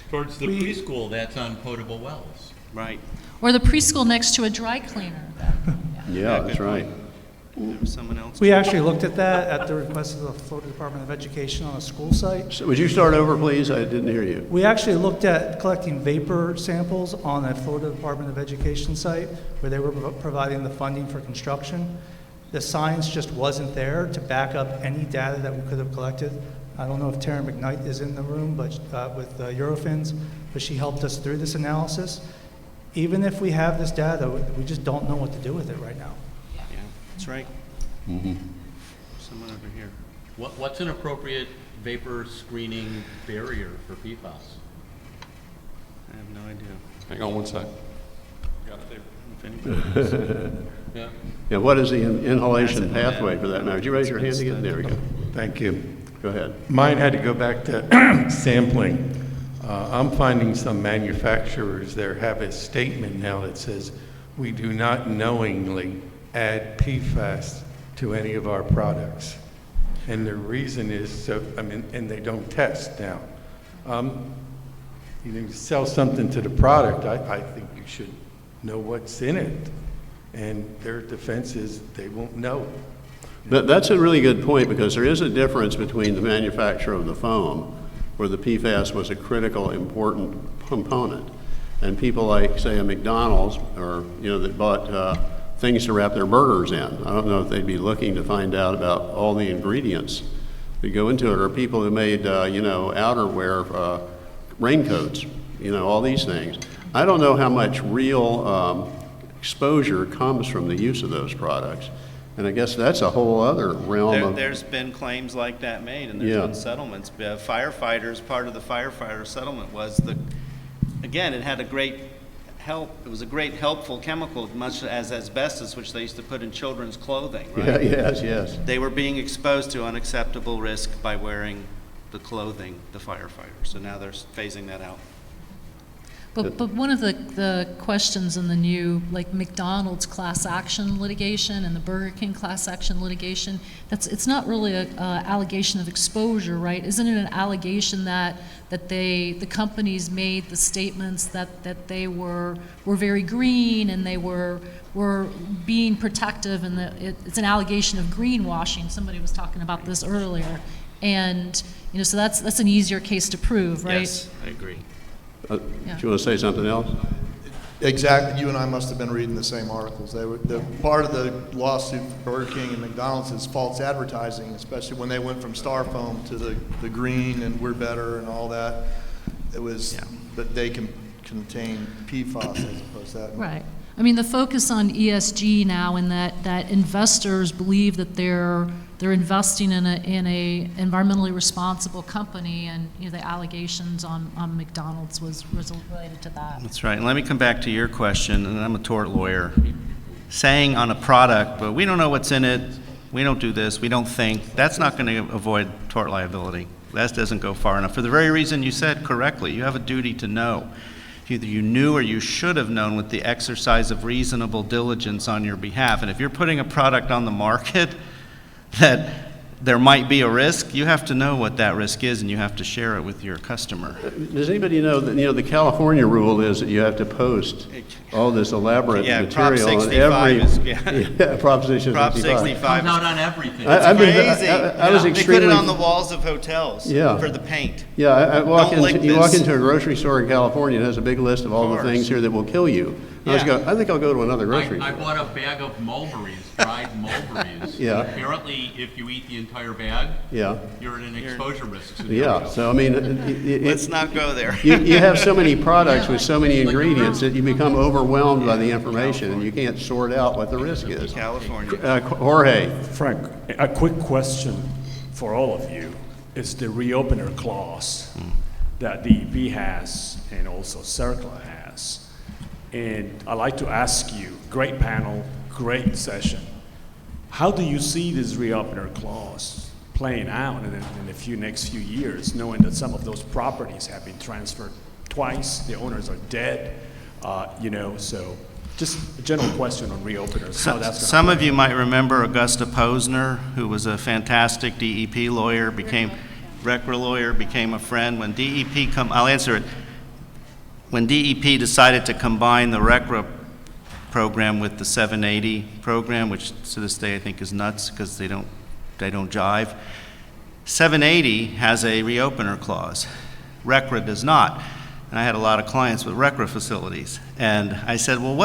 Towards the preschool, that's on potable wells. Right. Or the preschool next to a dry cleaner. Yeah, that's right. There was someone else. We actually looked at that at the request of the Florida Department of Education on a school site. So would you start over, please? I didn't hear you. We actually looked at collecting vapor samples on that Florida Department of Education site where they were providing the funding for construction. The science just wasn't there to back up any data that we could have collected. I don't know if Tara McKnight is in the room, but with Eurofins, but she helped us through this analysis. Even if we have this data, we just don't know what to do with it right now. Yeah, that's right. Someone over here. What's an appropriate vapor screening barrier for PFAS? I have no idea. Hang on one sec. If anybody knows. Yeah. Yeah, what is the inhalation That's it. pathway for that matter? Would you raise your hand again? There we go. Thank you. Go ahead. Mine had to go back to sampling. I'm finding some manufacturers there have a statement now that says, we do not knowingly add PFAS to any of our products. And the reason is, and they don't test now. You sell something to the product, I think you should know what's in it. And their defense is they won't know. That's a really good point, because there is a difference between the manufacture of the foam, where the PFAS was a critical, important component, and people like, say, a McDonald's, or that bought things to wrap their burgers in. I don't know if they'd be looking to find out about all the ingredients that go into it, or people who made outerwear, raincoats, all these things. I don't know how much real exposure comes from the use of those products. And I guess that's a whole other realm There's been claims like that made, and there's been settlements. Firefighters, part of the firefighter settlement was again, it had a great help. It was a great helpful chemical, much as asbestos, which they used to put in children's clothing, right? Yeah, yes. They were being exposed to unacceptable risk by wearing the clothing, the firefighters. So now they're phasing that out. But one of the questions in the new, like McDonald's class action litigation and the Burger King class action litigation, it's not really an allegation of exposure, right? Isn't it an allegation that the companies made the statements that they were very green and they were being protective, and it's an allegation of greenwashing. Somebody was talking about this earlier, and so that's an easier case to prove, right? Yes, I agree. Do you want to say something else? Exactly. You and I must have been reading the same articles. Part of the lawsuit for Burger King and McDonald's is false advertising, especially when they went from Styrofoam to the green and we're better and all that. It was, but they can contain PFAS as opposed to that. Right. I mean, the focus on ESG now, and that investors believe that they're investing in a environmentally responsible company, and the allegations on McDonald's was related to that. That's right. And let me come back to your question, and I'm a tort lawyer. Saying on a product, but we don't know what's in it, we don't do this, we don't think, that's not going to avoid tort liability. That doesn't go far enough. For the very reason you said correctly, you have a duty to know. Either you knew or you should have known with the exercise of reasonable diligence on your behalf. And if you're putting a product on the market that there might be a risk, you have to know what that risk is, and you have to share it with your customer. Does anybody know that the California rule is that you have to post all this elaborate material Prop on 65 every is, Proposition Prop 65. 65 Comes out on everything. I mean, crazy. I was They extremely. put it on the walls of hotels Yeah. for the paint. Yeah, Don't lick you walk this. into a grocery store in California, it has a big list of all the course. things here that will kill you. I think I'll go to another grocery I store. bought a bag of mulberries, dried mulberries. Yeah. Apparently, if you eat the entire bag, Yeah, you're at an exposure risk scenario. yeah, so I mean, Let's not go there. you have so many products with so many ingredients that you become overwhelmed by the information and you can't sort out what the risk is. California. Jorge, Frank, a quick question for all of you. It's the reopener clause that DEP has and also CERCLA has. And I'd like to ask you, great panel, great session. How do you see this reopener clause playing out in the next few years, knowing that some of those properties have been transferred twice, the owners are dead, so just a general question on reopeners, how that's Some gonna of you might remember Augusta Posner, who was a fantastic DEP lawyer, became a friend. When DEP I'll answer it. When DEP decided to combine the RECRA program with the 780 program, which to this day I think is nuts because they don't jive. 780 has a reopener clause. RECRA does not. And I had a lot of clients with RECRA facilities. And I said, well,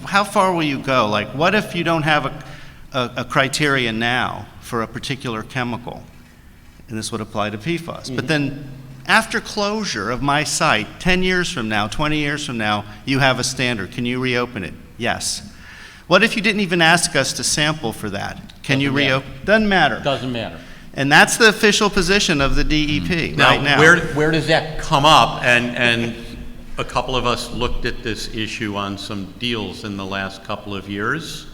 how far will you go? Like, what if you don't have a criteria now for a particular chemical? And this would apply to PFAS. But then after closure of my site, 10 years from now, 20 years from now, you have a standard. Can you reopen it? Yes. What if you didn't even ask us to sample for that? Can you reopen? Doesn't matter. Doesn't matter. And that's the official position of the DEP right now. Where does that come up? And a couple of us looked at this issue on some deals in the last couple of years.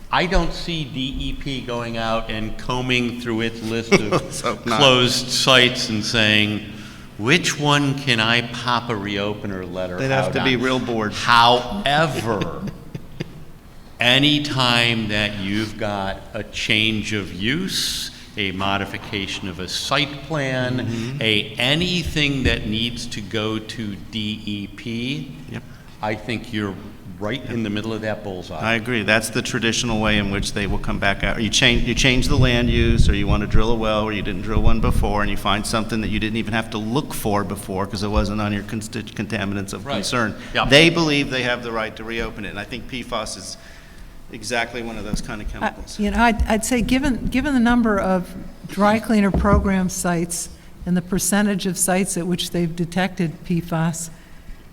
I don't see DEP going out and combing through its list of closed sites and saying, which one can I pop a reopener letter They'd have out to be on? real bored. However, anytime that you've got a change of use, a modification of a site plan, anything that needs to go to DEP, I think you're right in the middle of that bullseye. I agree. That's the traditional way in which they will come back out. You change the land use, or you want to drill a well where you didn't drill one before, and you find something that you didn't even have to look for before because it wasn't on your contaminants of concern. Yep. They believe they have the right to reopen it, and I think PFAS is exactly one of those kind of chemicals. I'd say given the number of dry cleaner program sites and the percentage of sites at which they've detected PFAS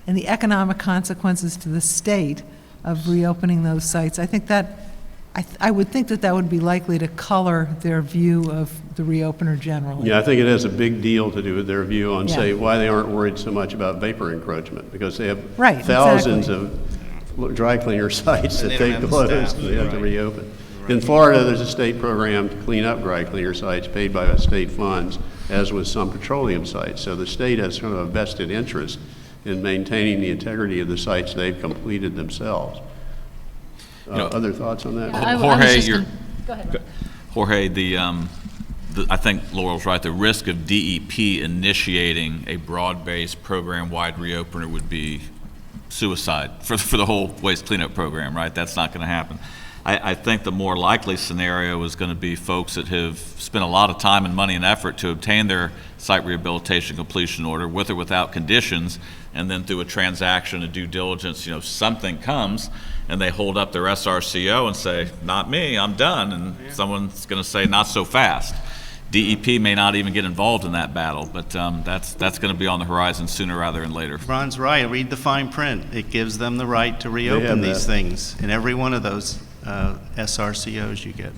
and the economic consequences to the state of reopening those sites, I think that I would think that would be likely to color their view of the reopener generally. yeah, I think it has a big deal to do with their view on, say, why they aren't worried so much about vapor encroachment, because they have thousands of dry cleaner sites that they closed and they have to reopen. In Florida, there's a state program to clean up dry cleaner sites paid by state funds, as with some petroleum sites. So the state has sort of a vested interest in maintaining the integrity of the sites they've completed themselves. Other thoughts on that? Go ahead. Jorge, I think Laurel's right. The risk of DEP initiating a broad-based program-wide reopener would be suicide for the whole waste cleanup program, right? That's not going to happen. I think the more likely scenario is going to be folks that have spent a lot of time and money and effort to obtain their site rehabilitation completion order with or without conditions, and then through a transaction, a due diligence, something comes and they hold up their SRCO and say, not me, I'm done, and someone's going to say, not so fast. DEP may not even get involved in that battle, but that's going to be on the horizon sooner rather than later. Ron's right. Read the fine print. It gives them the right to reopen these things in every one of those SRCOs you get.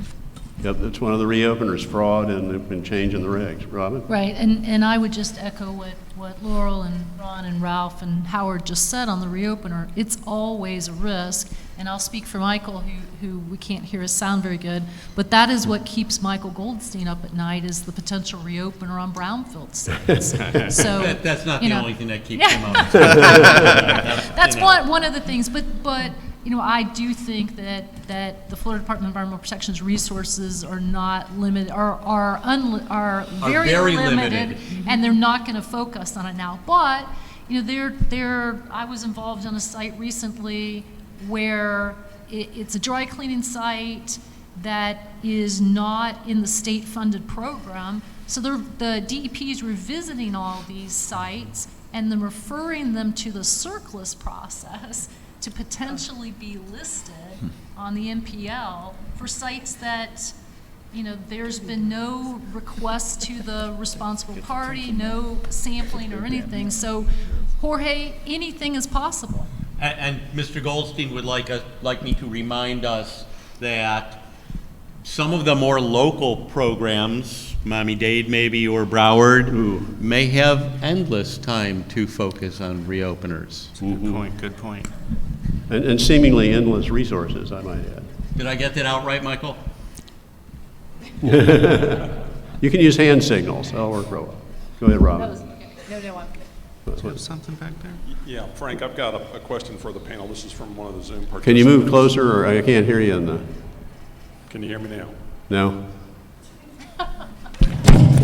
Yep, that's one of the reopeners, fraud and changing the regs. Robyn? Right, and I would just echo what Laurel and Ron and Ralph and Howard just said on the reopener. It's always a risk, and I'll speak for Michael, who we can't hear his sound very good, but that is what keeps Michael Goldstein up at night, is the potential reopener on brownfield sites. So That's not the only thing that keeps him up. That's one of the things, but I do think that the Florida Department of Environmental Protection's resources are not limited, are very limited, and they're not going to focus on it now. But I was involved on a site recently where it's a dry cleaning site that is not in the state-funded program. So the DEP is revisiting all these sites and then referring them to the surplus process to potentially be listed on the MPL for sites that, you know, there's been no request to the responsible party, no sampling or anything. So, Jorge, anything is possible. And Mr. Goldstein would like me to remind us that some of the more local programs, Miami-Dade maybe or Broward, may have endless time to focus on reopeners. Good point. And seemingly endless resources, I might add. Did I get that out right, Michael? You can use hand signals. That'll work real well. Go ahead, Robyn. Something back there? Yeah, Frank, I've got a question for the panel. This is from one of the Zoom participants. Can you move closer, or I can't hear you in the... Can you hear me now? No?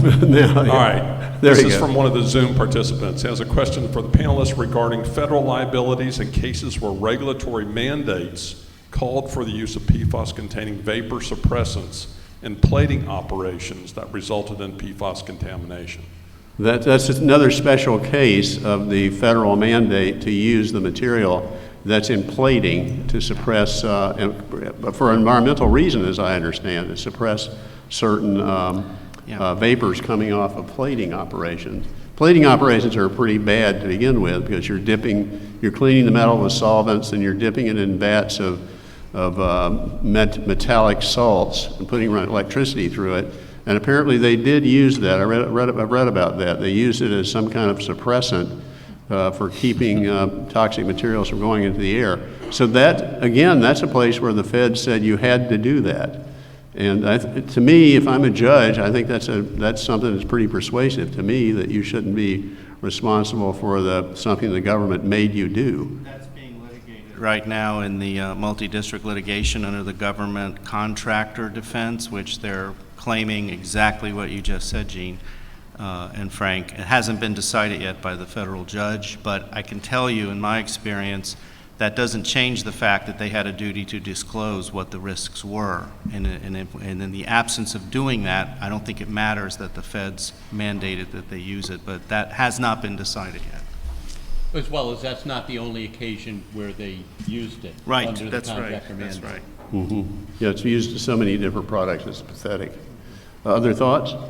No, All right. There This you is go. from one of the Zoom participants. He has a question for the panelists regarding federal liabilities in cases where regulatory mandates called for the use of PFAS-containing vapor suppressants in plating operations that resulted in PFAS contamination. That's another special case of the federal mandate to use the material that's in plating to suppress, for environmental reasons, as I understand it, suppress certain vapors coming off of plating operations. Plating operations are pretty bad to begin with because you're cleaning the metal with solvents and you're dipping it in vats of metallic salts and putting electricity through it. And apparently they did use that. I've read about that. They used it as some kind of suppressant for keeping toxic materials from going into the air. So that, again, that's a place where the Fed said you had to do that. And to me, if I'm a judge, I think that's something that's pretty persuasive to me, that you shouldn't be responsible for something the government made you do. That's being litigated right now in the multi-district litigation under the government contractor defense, which they're claiming exactly what you just said, Gene and Frank. It hasn't been decided yet by the federal judge, but I can tell you in my experience, that doesn't change the fact that they had a duty to disclose what the risks were. And in the absence of doing that, I don't think it matters that the feds mandated that they use it, but that has not been decided yet. As well as that's not the only occasion where they used it. Right, under the that's right, contractor that's mandate. right. Mm-hmm. Yeah, it's used in so many different products, it's pathetic. Other thoughts? I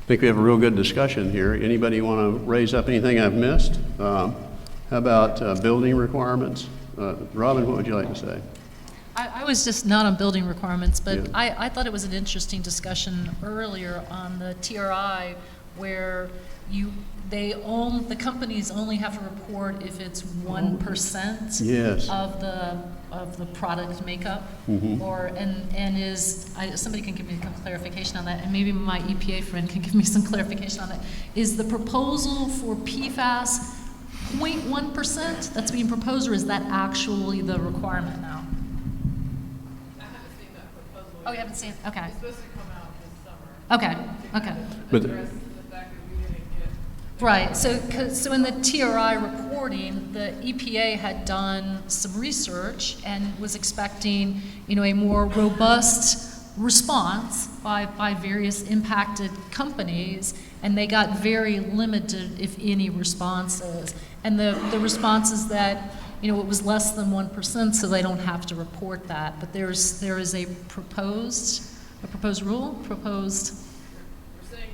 think we have a real good discussion here. Anybody want to raise up anything I've missed? How about building requirements? Robyn, what would you like to say? I was just not on building requirements, but Yeah. I thought it was an interesting discussion earlier on the TRI where the companies only have to report if it's 1% Yes. of the product makeup, Mhm. somebody can give me some clarification on that, and maybe my EPA friend can give me some clarification on that. Is the proposal for PFAS 0.1% that's being proposed, or is that actually the requirement now? I haven't seen that proposal. Oh, you haven't seen it? Okay. It's supposed to come out this summer. Okay. But- Address the fact that we didn't get. Right, so in the TRI reporting, the EPA had done some research and was expecting, a more robust response by various impacted companies, and they got very limited, if any, responses. And the response is that, it was less than 1%, so they don't have to report that. But there is a proposed rule, We're saying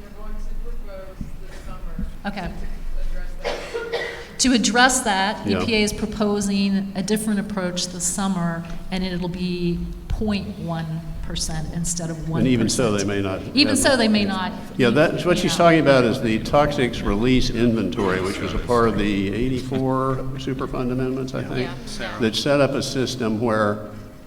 we're going to propose this summer. Okay. To address that. To address that, Yeah. EPA is proposing a different approach this summer, and it'll be 0.1% instead of 1%. And even so, they may not. Even so, they may not. Yeah, that's what she's Yeah. talking about is the toxics release inventory, which was a part of the 84 Superfund amendments, I think, Yeah. that set up a system where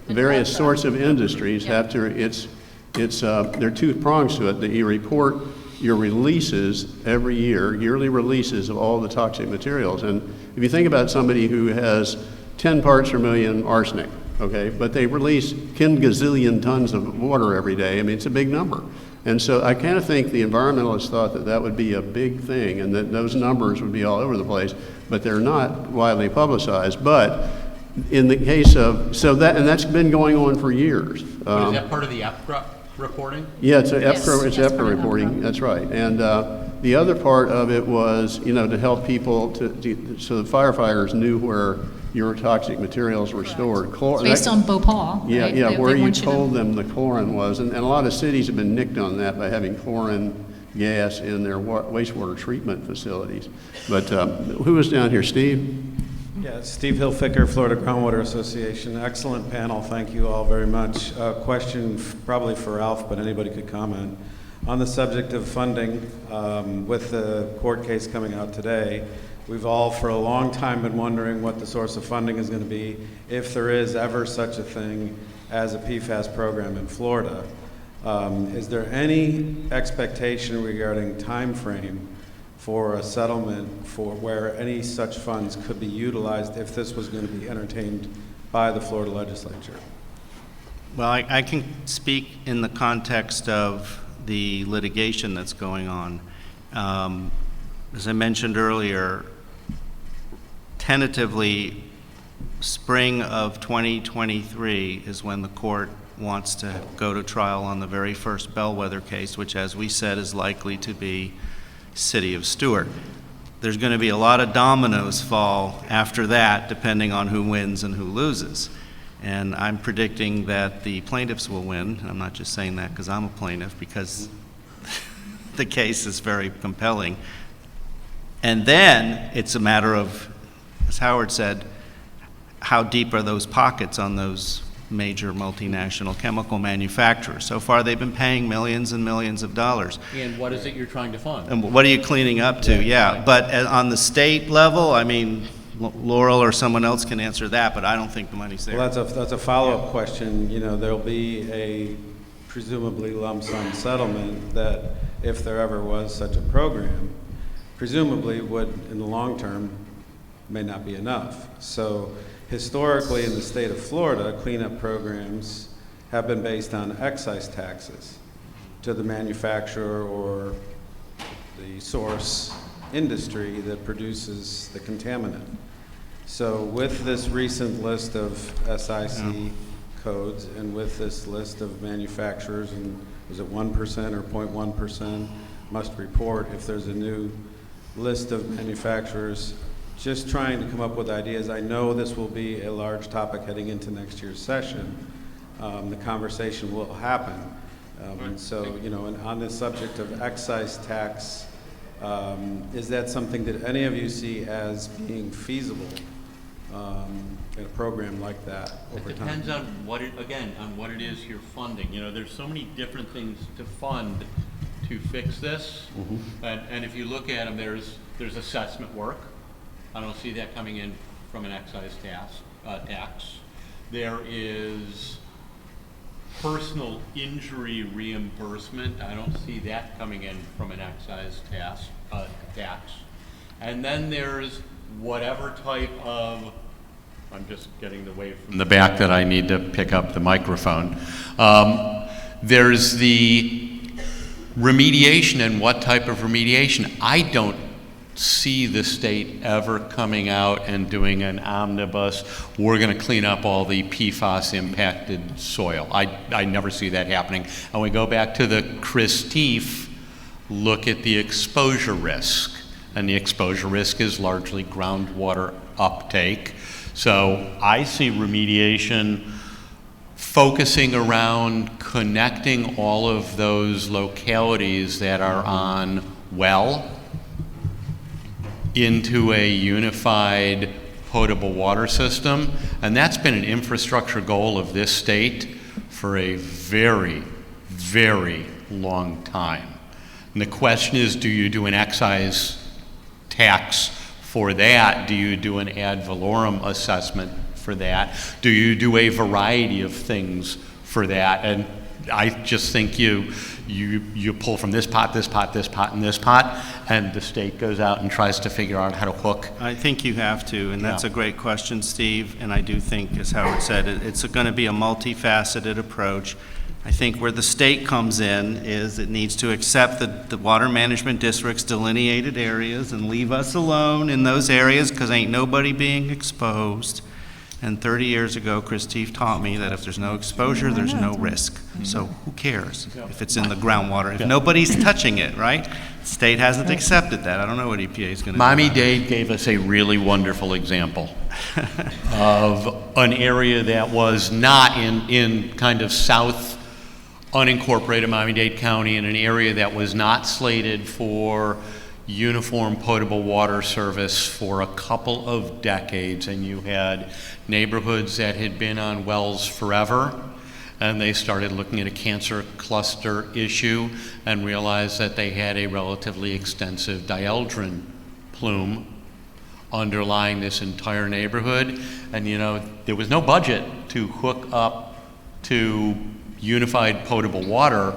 various sorts of industries have to, there are two prongs to it, that you report your releases every year, yearly releases of all the toxic materials. And if you think about somebody who has 10 parts per million arsenic, okay, but they release 10 gazillion tons of water every day, it's a big number. And so I kind of think the environmentalists thought that would be a big thing and that those numbers would be all over the place, but they're not widely publicized. But in the case of, that's been going on for years. But is that part of the EPRA reporting? Yeah, it's Yes, EPRA, it's yes, EPRA part of reporting, EPRA. that's right. And the other part of it was, to help people so the firefighters knew where your toxic materials were stored. Based on Bhopal, Yeah, right? yeah, They where you want to- told them the chlorine was, and a lot of cities have been nicked on that by having chlorine gas in their wastewater treatment facilities. But who was down here, Steve? Yeah, Steve Hilfiker, Florida Groundwater Association. Excellent panel. Thank you all very much. Question probably for Ralph, but anybody could comment. On the subject of funding, with the court case coming out today, we've all for a long time been wondering what the source of funding is going to be, if there is ever such a thing as a PFAS program in Florida. Is there any expectation regarding time frame for a settlement for where any such funds could be utilized if this was going to be entertained by the Florida legislature? Well, I can speak in the context of the litigation that's going on. As I mentioned earlier, tentatively, spring of 2023 is when the court wants to go to trial on the very first bellwether case, which, as we said, is likely to be City of Stewart. There's going to be a lot of dominoes fall after that, depending on who wins and who loses. And I'm predicting that the plaintiffs will win. I'm not just saying that because I'm a plaintiff, because the case is very compelling. And then it's a matter of, as Howard said, how deep are those pockets on those major multinational chemical manufacturers? So far, they've been paying millions and millions of dollars. And what is it you're trying to fund? And what are you cleaning up to? Yeah. But on the state level, I mean, Laurel or someone else can answer that, but I don't think the money's there. Well, that's a follow-up question. You know, there'll be a presumably lump sum settlement that, if there ever was such a program, presumably would, in the long term, may not be enough. So historically, in the state of Florida, cleanup programs have been based on excise taxes to the manufacturer or the source industry that produces the contaminant. So with this recent list of SIC codes and with this list of manufacturers, and was it 1% or 0.1% must report if there's a new list of manufacturers, just trying to come up with ideas. I know this will be a large topic heading into next year's session. The conversation will happen. And so, you know, and on the subject of excise tax, is that something that any of you see as being feasible in a program like that over time? It depends on what it, again, on what it is you're funding. You know, there's so many different things to fund to fix this. Mm-hmm. And if you look at them, there's assessment work. I don't see that coming in from an excise tax. There is personal injury reimbursement. I don't see that coming in from an excise tax. And then there's whatever type of, I'm just getting away from the back that I need to pick up the microphone. There's the remediation, and what type of remediation. I don't see the state ever coming out and doing an omnibus, we're going to clean up all the PFAS impacted soil. I never see that happening. And we go back to the Chris Teef, look at the exposure risk. And the exposure risk is largely groundwater uptake. So I see remediation focusing around connecting all of those localities that are on well into a unified potable water system. And that's been an infrastructure goal of this state for a very, very long time. And the question is, do you do an excise tax for that? Do you do an ad valorem assessment for that? Do you do a variety of things for that? And I just think you pull from this pot, this pot, this pot, and this pot, and the state goes out and tries to figure out how to hook. I think you have to, and that's a great question, Steve. And I do think, as Howard said, it's going to be a multifaceted approach. I think where the state comes in is it needs to accept the water management district's delineated areas and leave us alone in those areas, because ain't nobody being exposed. And 30 years ago, Chris Teef taught me that if there's no exposure, there's no risk. So who cares if it's in the groundwater? If nobody's touching it, right? State hasn't accepted that. I don't know what EPA is going to do. Miami-Dade gave us a really wonderful example of an area that was not in kind of south unincorporated Miami-Dade County, in an area that was not slated for uniform potable water service for a couple of decades. And you had neighborhoods that had been on wells forever, and they started looking at a cancer cluster issue and realized that they had a relatively extensive dieldrin plume underlying this entire neighborhood. And there was no budget to hook up to unified potable water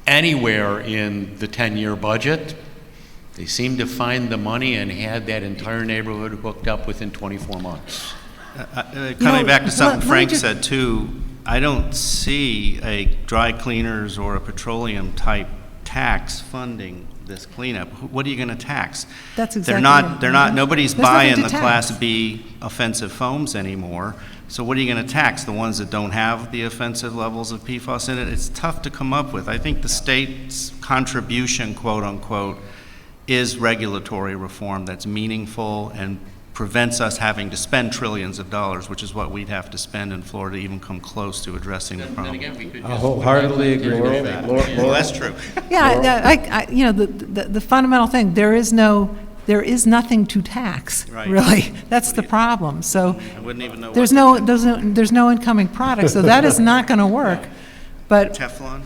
anywhere in the 10-year budget. They seemed to find the money and had that entire neighborhood hooked up within 24 months. Coming back to something Frank said too, I don't see a dry cleaners or a petroleum type tax funding this cleanup. What are you going to tax? That's exactly They're not, nobody's There's nothing buying to the tax. Class B offensive foams anymore. So what are you going to tax? The ones that don't have the offensive levels of PFAS in it? It's tough to come up with. I think the state's contribution, quote unquote, is regulatory reform that's meaningful and prevents us having to spend trillions of dollars, which is what we'd have to spend in Florida to even come close to addressing the problem. I wholeheartedly agree with that. Well, that's true. Yeah, the fundamental thing, there is nothing to tax, Right. really. That's the problem. So I wouldn't even know there's what there's no incoming product, so that is not going to work. But Teflon?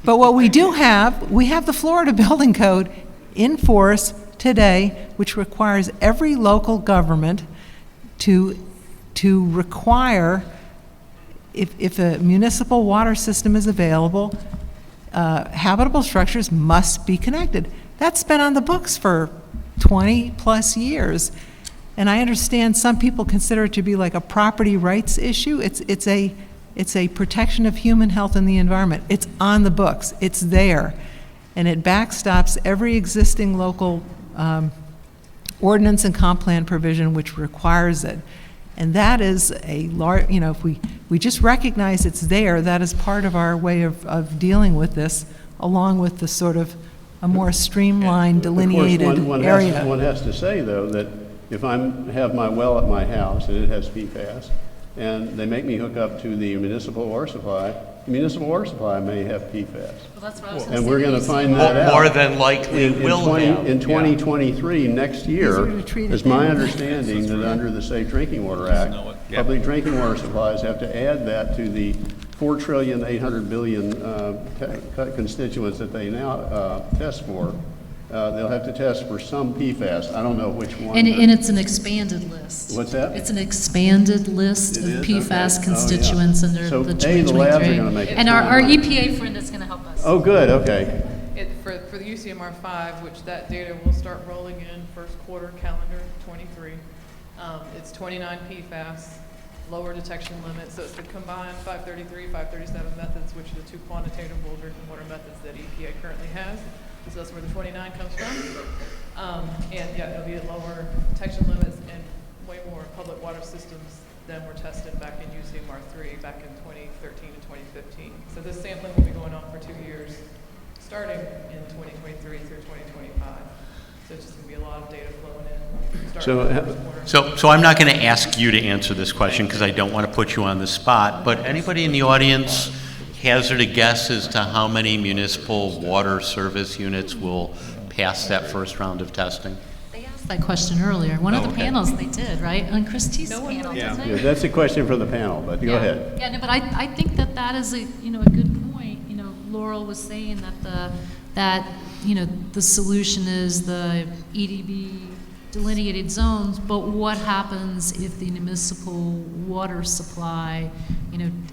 But what we do have, we have the Florida Building Code in force today, which requires every local government to require, if a municipal water system is available, habitable structures must be connected. That's been on the books for 20 plus years. And I understand some people consider it to be like a property rights issue. It's a protection of human health and the environment. It's on the books. It's there. And it backstops every existing local ordinance and comp plan provision which requires it. And that is a large, if we just recognize it's there, that is part of our way of dealing with this, along with the sort of a more streamlined, delineated Of course, area. one has to say, though, that if I have my well at my house and it has PFAS, and they make me hook up to the municipal water supply, the municipal water supply may have PFAS. Well, that's what I was And we're going to find More- that out. more than likely in will 20 have, In yeah. 2023, next year, Easier to treat it is my then. understanding that under the Safe Drinking Water Act, public drinking water supplies have to add that to the 4,800 billion constituents that they now test for. They'll have to test for some PFAS. I don't know which one. And but- it's an expanded list. What's that? It's an expanded list It of is? PFAS Okay. constituents Oh, yeah. under So, the A, the labs are 2023. gonna make it And our clear. EPA friend is going to help us. Oh, good, okay. For the UCMR 5, which that data will start rolling in first quarter calendar 23, it's 29 PFAS, lower detection limits. So it's the combined 533, 537 methods, which are the two quantitative drinking water methods that EPA currently has. So that's where the 29 comes from. And yeah, there'll be a lower detection limits and way more public water systems than were tested back in UCMR 3 back in 2013 and 2015. So this sampling will be going on for 2 years, starting in 2023 through 2025. So it's just going to be a lot of data flowing in. So I'm not going to ask you to answer this question because I don't want to put you on the spot, but anybody in the audience hazard a guess as to how many municipal water service units will pass that first round of testing? They asked that question earlier. One of the panels they did, right? On Christie's panel, Yeah, didn't they? that's a question for the panel, but go ahead. Yeah, no, but I think that is a good point. Laurel was saying that the solution is the EDB delineated zones, but what happens if the municipal water supply,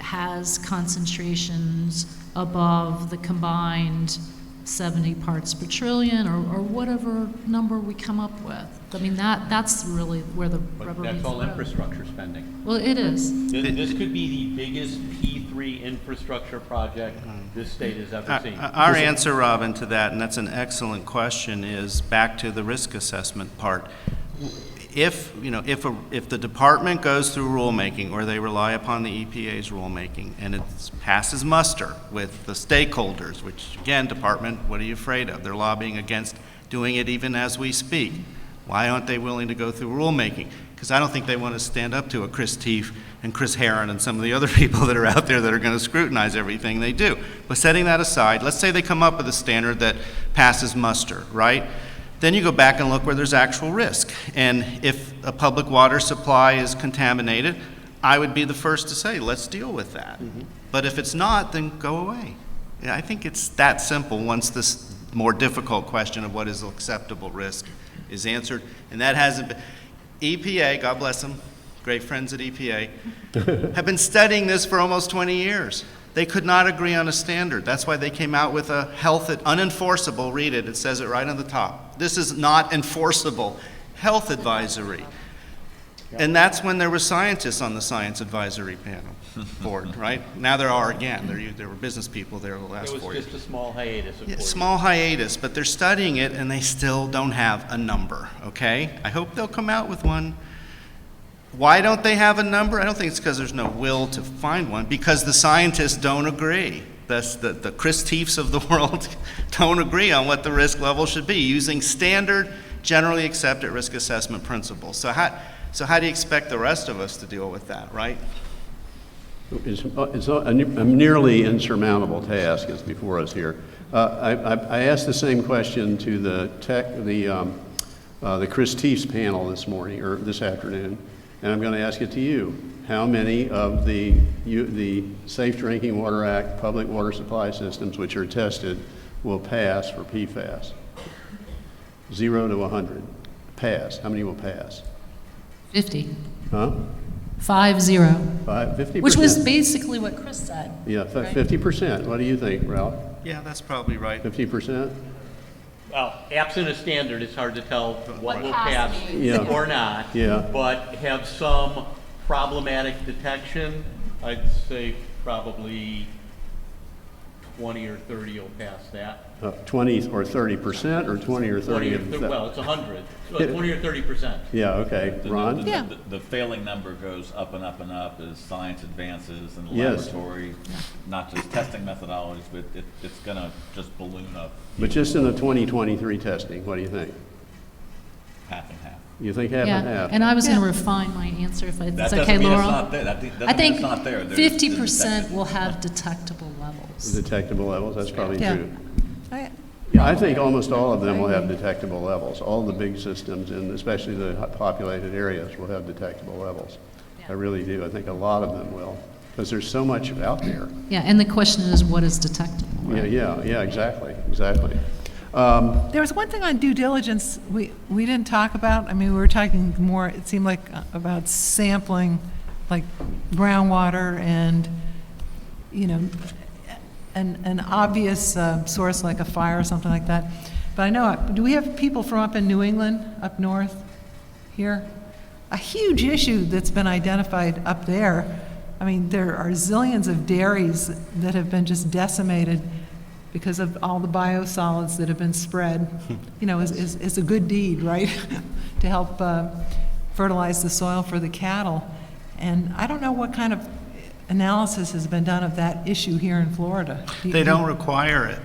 has concentrations above the combined 70 parts per trillion or whatever number we come up with? I mean, that's really where the rubber meets That's the all road. infrastructure spending. Well, it is. This could be the biggest P3 infrastructure project this state has ever seen. Our answer, Robyn, to that, and that's an excellent question, is back to the risk assessment part. if the department goes through rulemaking or they rely upon the EPA's rulemaking and it passes muster with the stakeholders, which again, department, what are you afraid of? They're lobbying against doing it even as we speak. Why aren't they willing to go through rulemaking? Because I don't think they want to stand up to a Chris Teef and Chris Hearne and some of the other people that are out there that are going to scrutinize everything they do. But setting that aside, let's say they come up with a standard that passes muster, right? Then you go back and look where there's actual risk. And if a public water supply is contaminated, I would be the first to say, let's deal with that. But if it's not, then go away. Yeah, I think it's that simple once this more difficult question of what is acceptable risk is answered. And that hasn't been. EPA, God bless them, great friends at EPA, have been studying this for almost 20 years. They could not agree on a standard. That's why they came out with a unenforceable, read it, it says it right on the top. This is not enforceable health advisory. And that's when there were scientists on the science advisory panel board, right? Now there are again. There were business people there the last 4 years. It was just a small hiatus. Yeah, small hiatus, but they're studying it and they still don't have a number, okay? I hope they'll come out with one. Why don't they have a number? I don't think it's because there's no will to find one, because the scientists don't agree. The Chris Teefs of the world don't agree on what the risk level should be using standard, generally accepted risk assessment principles. So how do you expect the rest of us to deal with that, right? It's a nearly insurmountable task is before us here. I asked the same question to the Chris Teefs panel this morning or this afternoon, and I'm going to ask it to you. How many of the Safe Drinking Water Act public water supply systems which are tested will pass for PFAS? 0 to 100. Pass. How many will pass? 50. Huh? 50. 50%. Which was basically what Chris said. Yeah, right? 50%. What do you think, Ralph? Yeah, that's probably right. 50%? Well, absent a standard, it's hard to tell what will has pass to Yeah. or not. Yeah. But have some problematic detection, I'd say probably 20 or 30 will pass that. 20 or 30%, or 20 or 30? 20 or well, it's 100. So 20 or 30%. Yeah, okay. Ron? Yeah. The failing number goes up and up and up as science advances and Yes. laboratory, not just testing methodologies, but it's going to just balloon up. But just in the 2023 testing, what do you think? Half and half. You think half and half? And I was going to refine my answer if it's That okay, doesn't mean Laurel. it's not there. That doesn't I mean think it's not there. There's 50% will have detectable levels. Detectable levels, that's probably Yeah. true. I- Yeah, I think almost all of them will have detectable levels. All the big systems, and especially the populated areas, will have detectable levels. I really do. I think a lot of them will, because there's so much out there. Yeah, and the question is, what is detectable? Right? Yeah, exactly. There was one thing on due diligence we didn't talk about. I mean, we were talking more, it seemed like, about sampling, like groundwater and, an obvious source like a fire or something like that. But I know, do we have people from up in New England, up north here? A huge issue that's been identified up there. I mean, there are zillions of dairies that have been just decimated because of all the biosolids that have been spread. Is a good deed, right? To help fertilize the soil for the cattle. And I don't know what kind of analysis has been done of that issue here in Florida. They don't require it.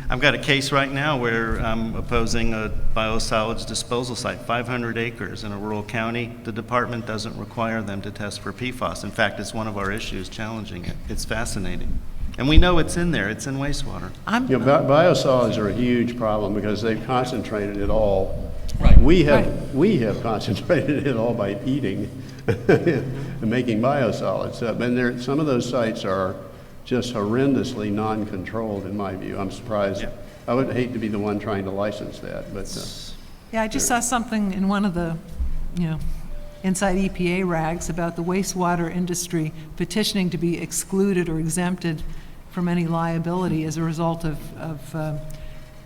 I've got a case right now where I'm opposing a biosolids disposal site, 500 acres in a rural county. The department doesn't require them to test for PFAS. In fact, it's one of our issues challenging it. It's fascinating. And we know it's in there. It's in wastewater. Biosolids are a huge problem because they've concentrated it all. Right. We have concentrated it all by eating and making biosolids. And some of those sites are just horrendously non-controlled in my view. I'm surprised. Yeah. I would hate to be the one trying to license that, but Yeah, I just saw something in one of the, inside EPA rags about the wastewater industry petitioning to be excluded or exempted from any liability as a result of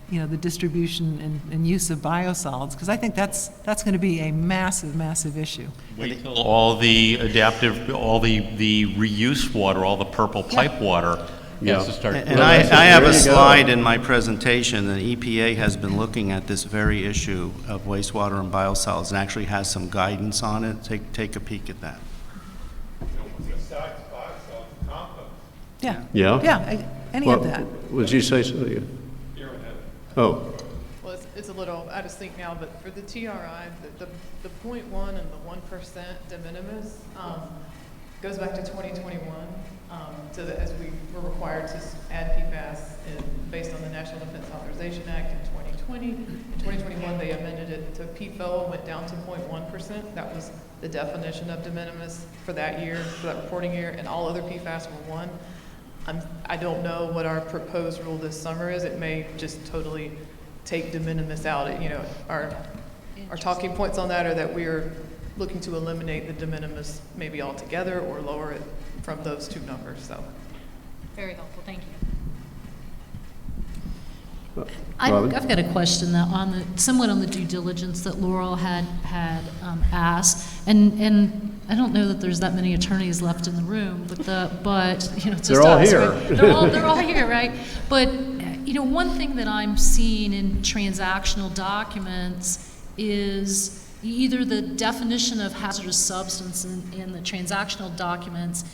the distribution and use of biosolids, because I think that's going to be a massive, massive issue. Wait till all the adaptive, all the reuse water, all the purple pipe water Yeah. has to start. And I have a slide in my presentation, and EPA has been looking at this very issue of wastewater and biosolids and actually has some guidance on it. Take a peek at that. Yeah. Yeah? Yeah, any of that. Would you say something? Oh, Well, it's a little out of sync now, but for the TRI, the 0.1 and the 1% de minimis goes back to 2021. So that as we were required to add PFAS based on the National Defense Authorization Act in 2020. In 2021, they amended it to PFOA and went down to 0.1%. That was the definition of de minimis for that year, for that reporting year, and all other PFAS were 1. I don't know what our proposed rule this summer is. It may just totally take de minimis out. Our talking points on that are that we're looking to eliminate the de minimis maybe altogether or lower it from those two numbers. So, Very helpful, thank you. Robyn? I've got a question that somewhat on the due diligence that Laurel had asked, and I don't know that there's that many attorneys left in the room, but it's just They're all us, here. right? They're all here, right? But one thing that I'm seeing in transactional documents is either the definition of hazardous substance in the transactional documents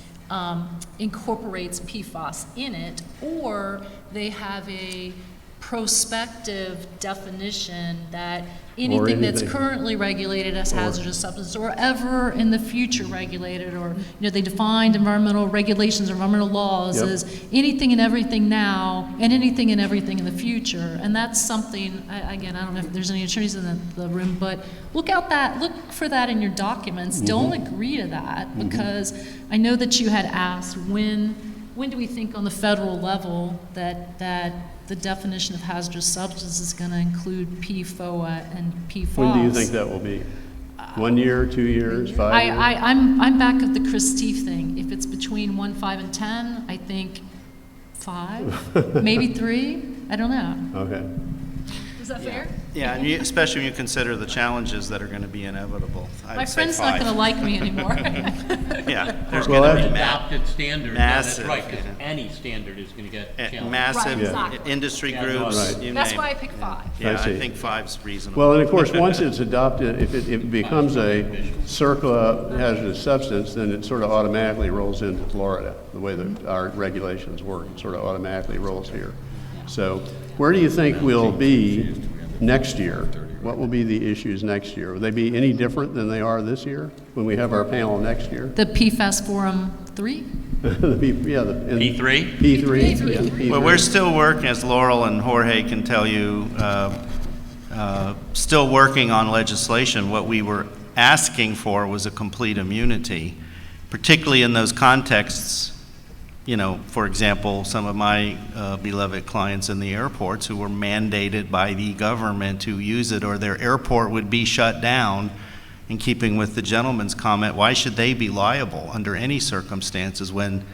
incorporates PFAS in it, or they have a prospective definition that anything that's currently regulated as hazardous substance or ever in the future regulated, or they defined environmental regulations, environmental laws as anything and everything now and anything and everything in the future. And that's something, again, I don't know if there's any attorneys in the room, but look for that in your documents. Don't agree to that, because I know that you had asked when do we think on the federal level that the definition of hazardous substance is going to include PFOA and PFAS. When do you think that will be? 1 year, 2 years, 5 years? I'm back of the Christieff thing. If it's between 1, 5, and 10, I think 5, maybe 3. I don't know. Okay. Is that fair? Yeah, and especially when you consider the challenges that are going to be inevitable. My friend's not going to like me anymore. Yeah, there's Well, going to be Adopted standard, massive, that's right, because any standard is going to get challenged. massive Right, exactly. industry Yeah, groups. Right. You That's name why I it. picked 5. Yeah, I I see. think 5's reasonable. Well, and of course, once it's adopted, if it becomes a CERCLA hazardous substance, then it sort of automatically rolls into Florida, the way that our regulations work. It sort of automatically rolls here. So where do you think we'll be next year? What will be the issues next year? Will they be any different than they are this year when we have our panel next year? The PFAS Forum 3? P3? P3. P3. Yeah, P3. Well, we're still working, as Laurel and Jorge can tell you, still working on legislation. What we were asking for was a complete immunity, particularly in those contexts. For example, some of my beloved clients in the airports who were mandated by the government to use it, or their airport would be shut down. In keeping with the gentleman's comment, why should they be liable under any circumstances when,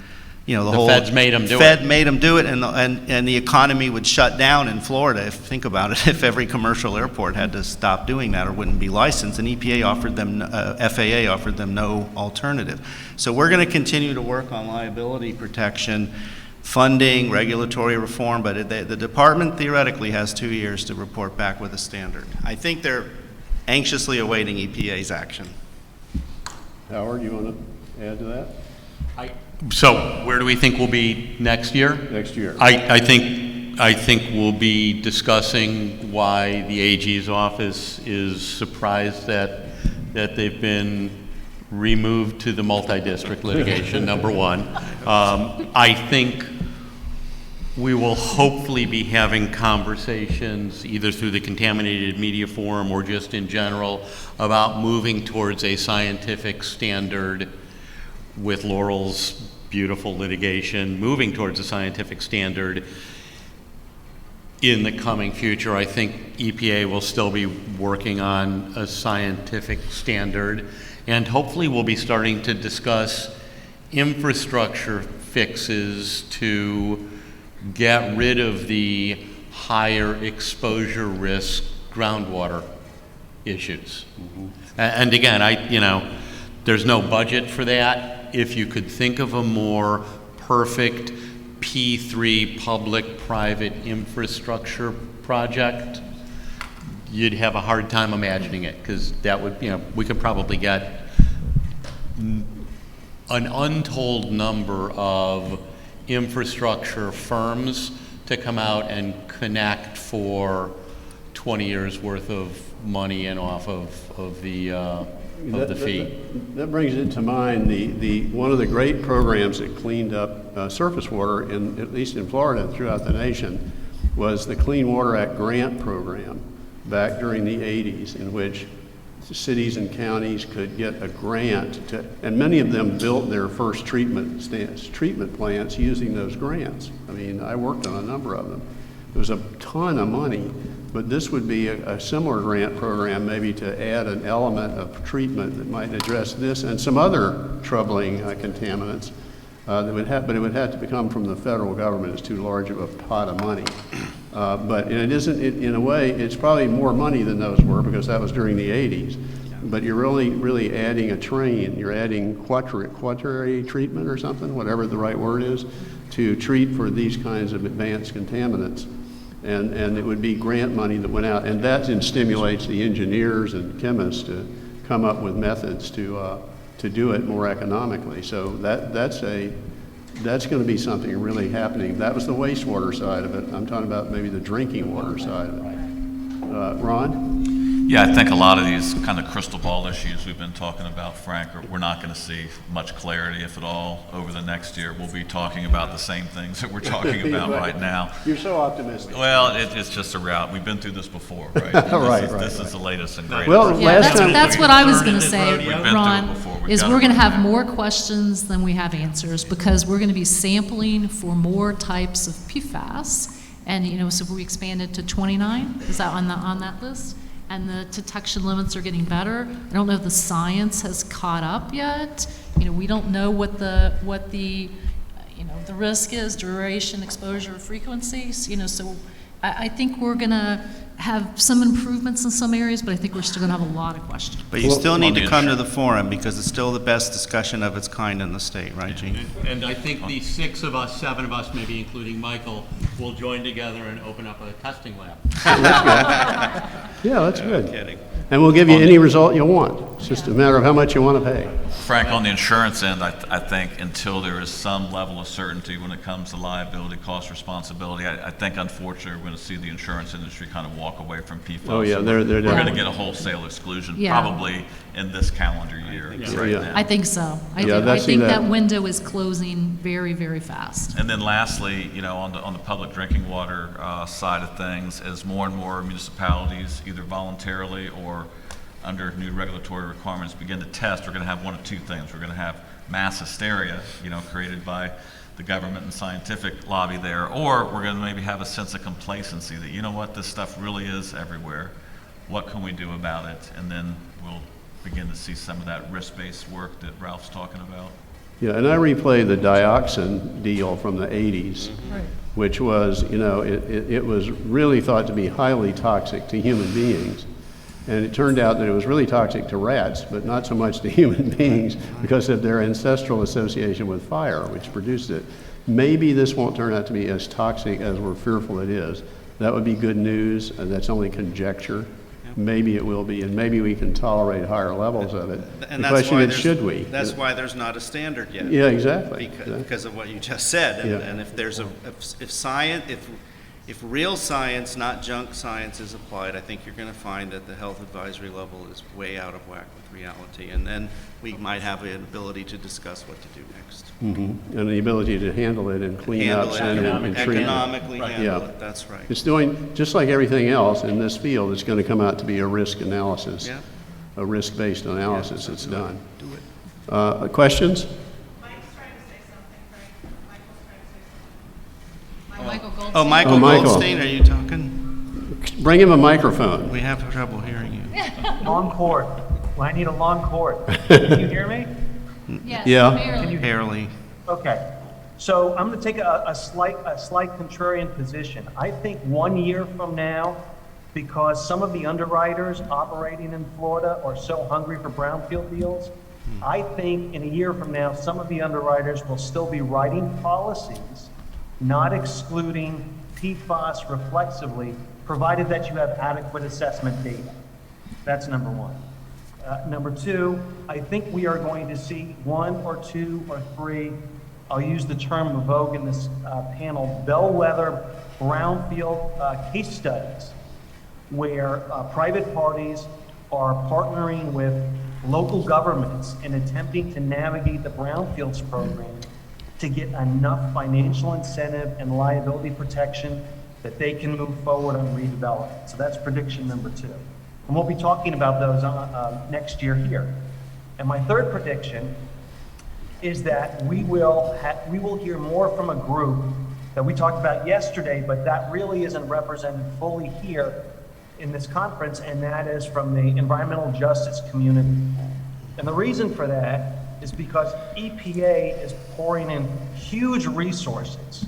the whole feds made them do it. Fed made them do it, and the economy would shut down in Florida. Think about it, if every commercial airport had to stop doing that or wouldn't be licensed, and FAA offered them no alternative. So we're going to continue to work on liability protection, funding, regulatory reform, but the department theoretically has 2 years to report back with a standard. I think they're anxiously awaiting EPA's action. Howard, you want to add to that? So where do we think we'll be next year? Next year. I think we'll be discussing why the AG's office is surprised that they've been removed to the multi-district litigation, number one. I think we will hopefully be having conversations either through the Contaminated Media Forum or just in general about moving towards a scientific standard with Laurel's beautiful litigation, moving towards a scientific standard in the coming future. I think EPA will still be working on a scientific standard, and hopefully we'll be starting to discuss infrastructure fixes to get rid of the higher exposure risk groundwater issues. And again, there's no budget for that. If you could think of a more perfect P3 public-private infrastructure project, you'd have a hard time imagining it, because that would, we could probably get an untold number of infrastructure firms to come out and connect for 20 years worth of money and off of the fee. That brings it to mind, one of the great programs that cleaned up surface water, at least in Florida and throughout the nation, was the Clean Water Act grant program back during the 80s, in which cities and counties could get a grant and many of them built their first treatment plants using those grants. I mean, I worked on a number of them. It was a ton of money, but this would be a similar grant program, maybe to add an element of treatment that might address this and some other troubling contaminants. But it would have to come from the federal government. It's too large of a pot of money. But it isn't, in a way, it's probably more money than those were, because that was during the 80s. But you're really adding a train. You're adding quaternary treatment or something, whatever the right word is, to treat for these kinds of advanced contaminants. And it would be grant money that went out. And that stimulates the engineers and chemists to come up with methods to do it more economically. So that's going to be something really happening. That was the wastewater side of it. I'm talking about maybe the drinking water side of it. Ron? Yeah, I think a lot of these kind of crystal ball issues we've been talking about, Frank, we're not going to see much clarity, if at all, over the next year. We'll be talking about the same things that we're talking about right now. You're so optimistic. Well, it's just a route. We've been through this before, right? This is the latest and greatest. Well, Yeah, that's what I was going to say, We've been through it Ron, before. is we're going to have more questions than we have answers, because we're going to be sampling for more types of PFAS. And, so we expanded to 29, is that on that list? And the detection limits are getting better. I don't know if the science has caught up yet. We don't know what the risk is, duration, exposure, frequencies. So I think we're gonna have some improvements in some areas, but I think we're still gonna have a lot of questions. But you still need to come to the forum, because it's still the best discussion of its kind in the state, right, Gene? And I think the 7 of us, maybe including Michael, will join together and open up a testing lab. Yeah, that's good. No kidding. And we'll give you any result you want. It's just a matter of how much you want to pay. Frank, on the insurance end, I think until there is some level of certainty when it comes to liability, cost, responsibility, I think unfortunately we're going to see the insurance industry kind of walk away from PFAS. Oh, yeah, we're going to get a wholesale exclusion probably in this calendar year. Now. I think so. I think that window is closing very, very fast. And then lastly, on the public drinking water side of things, as more and more municipalities, either voluntarily or under new regulatory requirements, begin to test, we're going to have one of two things. We're going to have mass hysteria, created by the government and scientific lobby there, or we're going to maybe have a sense of complacency that, this stuff really is everywhere. What can we do about it? And then we'll begin to see some of that risk-based work that Ralph's talking about. Yeah, and I replay the dioxin deal from the 80s, which was, it was really thought to be highly toxic to human beings. And it turned out that it was really toxic to rats, but not so much to human beings because of their ancestral association with fire, which produced it. Maybe this won't turn out to be as toxic as we're fearful it is. That would be good news. That's only conjecture. Maybe it will be, and maybe we can tolerate higher levels of it. And the question is, should we? That's why there's not a standard yet. Yeah, exactly. Because of what you just said. And if there's if real science, not junk science, is applied, I think you're going to find that the health advisory level is way out of whack with reality. And then we might have an ability to discuss what to do next. Mm-hmm. And the ability to handle it and clean up and treat it. Economically handle it, that's right. It's doing, just like everything else in this field, it's going to come out to be a risk analysis, a risk-based analysis that's done. Do it. Questions? Michael Goldstein. Oh, Michael Goldstein, are you talking? Bring him a microphone. We have trouble hearing you. Long cord. Well, I need a long cord. Can you hear me? Yes, Yeah. Barely. Okay. So I'm going to take a slight contrarian position. I think 1 year from now, because some of the underwriters operating in Florida are so hungry for brownfield deals, I think in a year from now, some of the underwriters will still be writing policies not excluding PFAS reflexively, provided that you have adequate assessment data. That's number one. Number two, I think we are going to see one or two or three, I'll use the term in vogue in this panel, bellwether brownfield case studies, where private parties are partnering with local governments and attempting to navigate the brownfields program to get enough financial incentive and liability protection that they can move forward on redevelopment. So that's prediction number two. And we'll be talking about those next year here. And my third prediction is that we will hear more from a group that we talked about yesterday, but that really isn't represented fully here in this conference, and that is from the environmental justice community. And the reason for that is because EPA is pouring in huge resources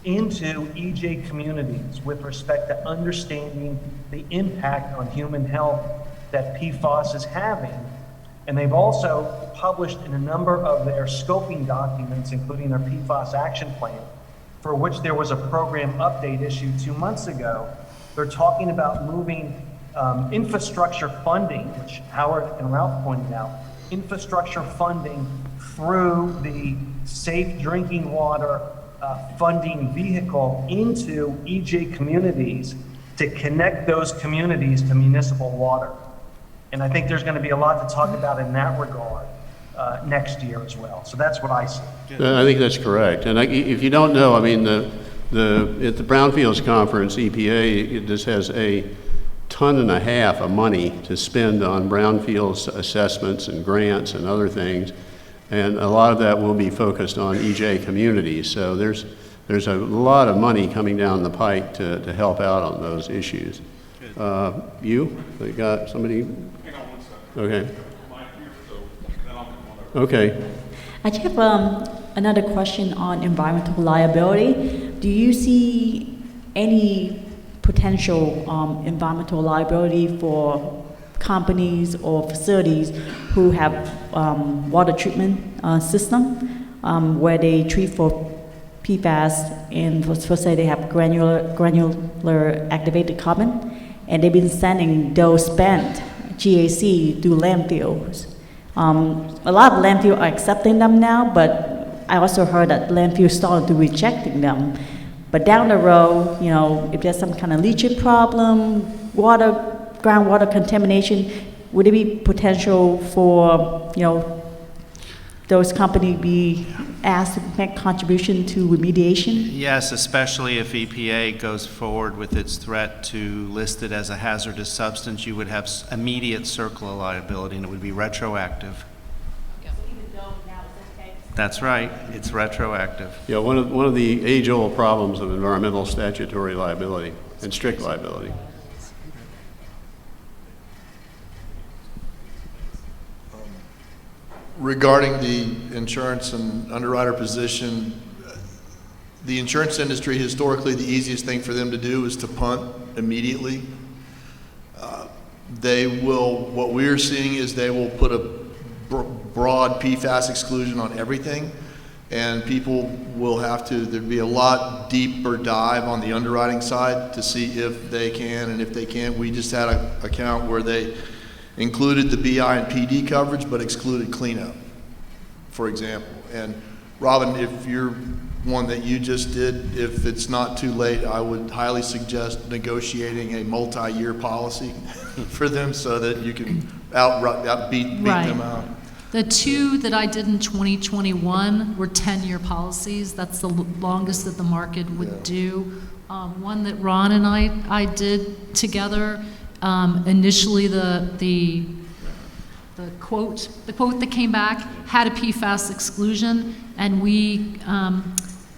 into EJ communities with respect to understanding the impact on human health that PFAS is having. And they've also published in a number of their scoping documents, including their PFAS action plan, for which there was a program update issued 2 months ago. They're talking about moving infrastructure funding, which Howard and Ralph pointed out, infrastructure funding through the Safe Drinking Water funding vehicle into EJ communities to connect those communities to municipal water. And I think there's going to be a lot to talk about in that regard next year as well. So that's what I see. I think that's correct. And if you don't know, I mean, at the Brownfields Conference, EPA just has $1.5 ton of money to spend on brownfields assessments and grants and other things. And a lot of that will be focused on EJ communities. So there's a lot of money coming down the pike to help out on those issues. You got somebody? Hang on 1 second. Okay. Okay. I just have another question on environmental liability. Do you see any potential environmental liability for companies or facilities who have water treatment system where they treat for PFAS and for say they have granular activated carbon, and they've been sending those spent GAC to landfills? A lot of landfills are accepting them now, but I also heard that landfills started to rejecting them. But down the road, you know, if there's some kind of leachate problem, groundwater contamination, would there be potential for, you know, those companies be asked to make contribution to remediation? Yes, especially if EPA goes forward with its threat to list it as a hazardous substance, you would have immediate circular liability, and it would be retroactive. That's right, it's retroactive. Yeah, one of the age-old problems of environmental statutory liability and strict liability. Regarding the insurance and underwriter position, the insurance industry, historically, the easiest thing for them to do is to punt immediately. What we're seeing is they will put a broad PFAS exclusion on everything, and people will have to, there'd be a lot deeper dive on the underwriting side to see if they can, and if they can't. We just had an account where they included the BI and PD coverage, but excluded cleanup, for example. And Robyn, if you're one that you just did, if it's not too late, I would highly suggest negotiating a multi-year policy for them so that you can beat them out. The two that I did in 2021 were 10-year policies. That's the longest that the market would do. One that Ron and I did together, initially the quote that came back had a PFAS exclusion, and we,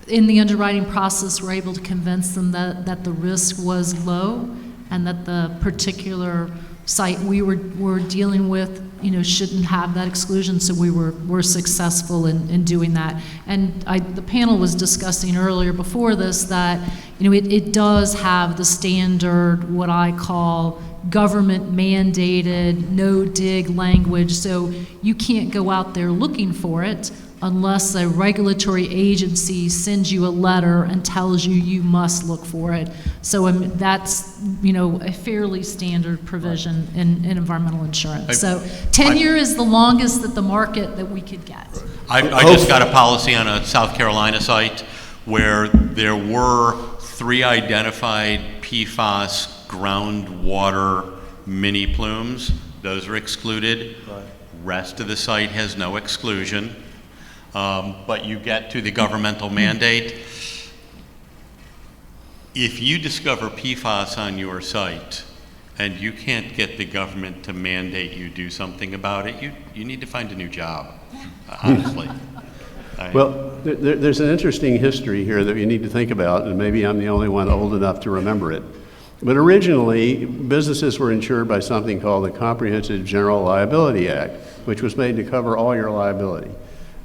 in the underwriting process, were able to convince them that the risk was low and that the particular site we were dealing with, you know, shouldn't have that exclusion. So we were successful in doing that. And the panel was discussing earlier before this that, you know, it does have the standard, what I call government mandated no dig language. So you can't go out there looking for it, unless a regulatory agency sends you a letter and tells you you must look for it. So that's, a fairly standard provision in environmental insurance. So 10-year is the longest that the market that we could get. I just got a policy on a South Carolina site where there were 3 identified PFAS groundwater mini plumes. Those are excluded. Right. Rest of the site has no exclusion. But you get to the governmental mandate. If you discover PFAS on your site and you can't get the government to mandate you do something about it, you need to find a new job, honestly. Well, there's an interesting history here that you need to think about, and maybe I'm the only one old enough to remember it. But originally, businesses were insured by something called the Comprehensive General Liability Act, which was made to cover all your liability.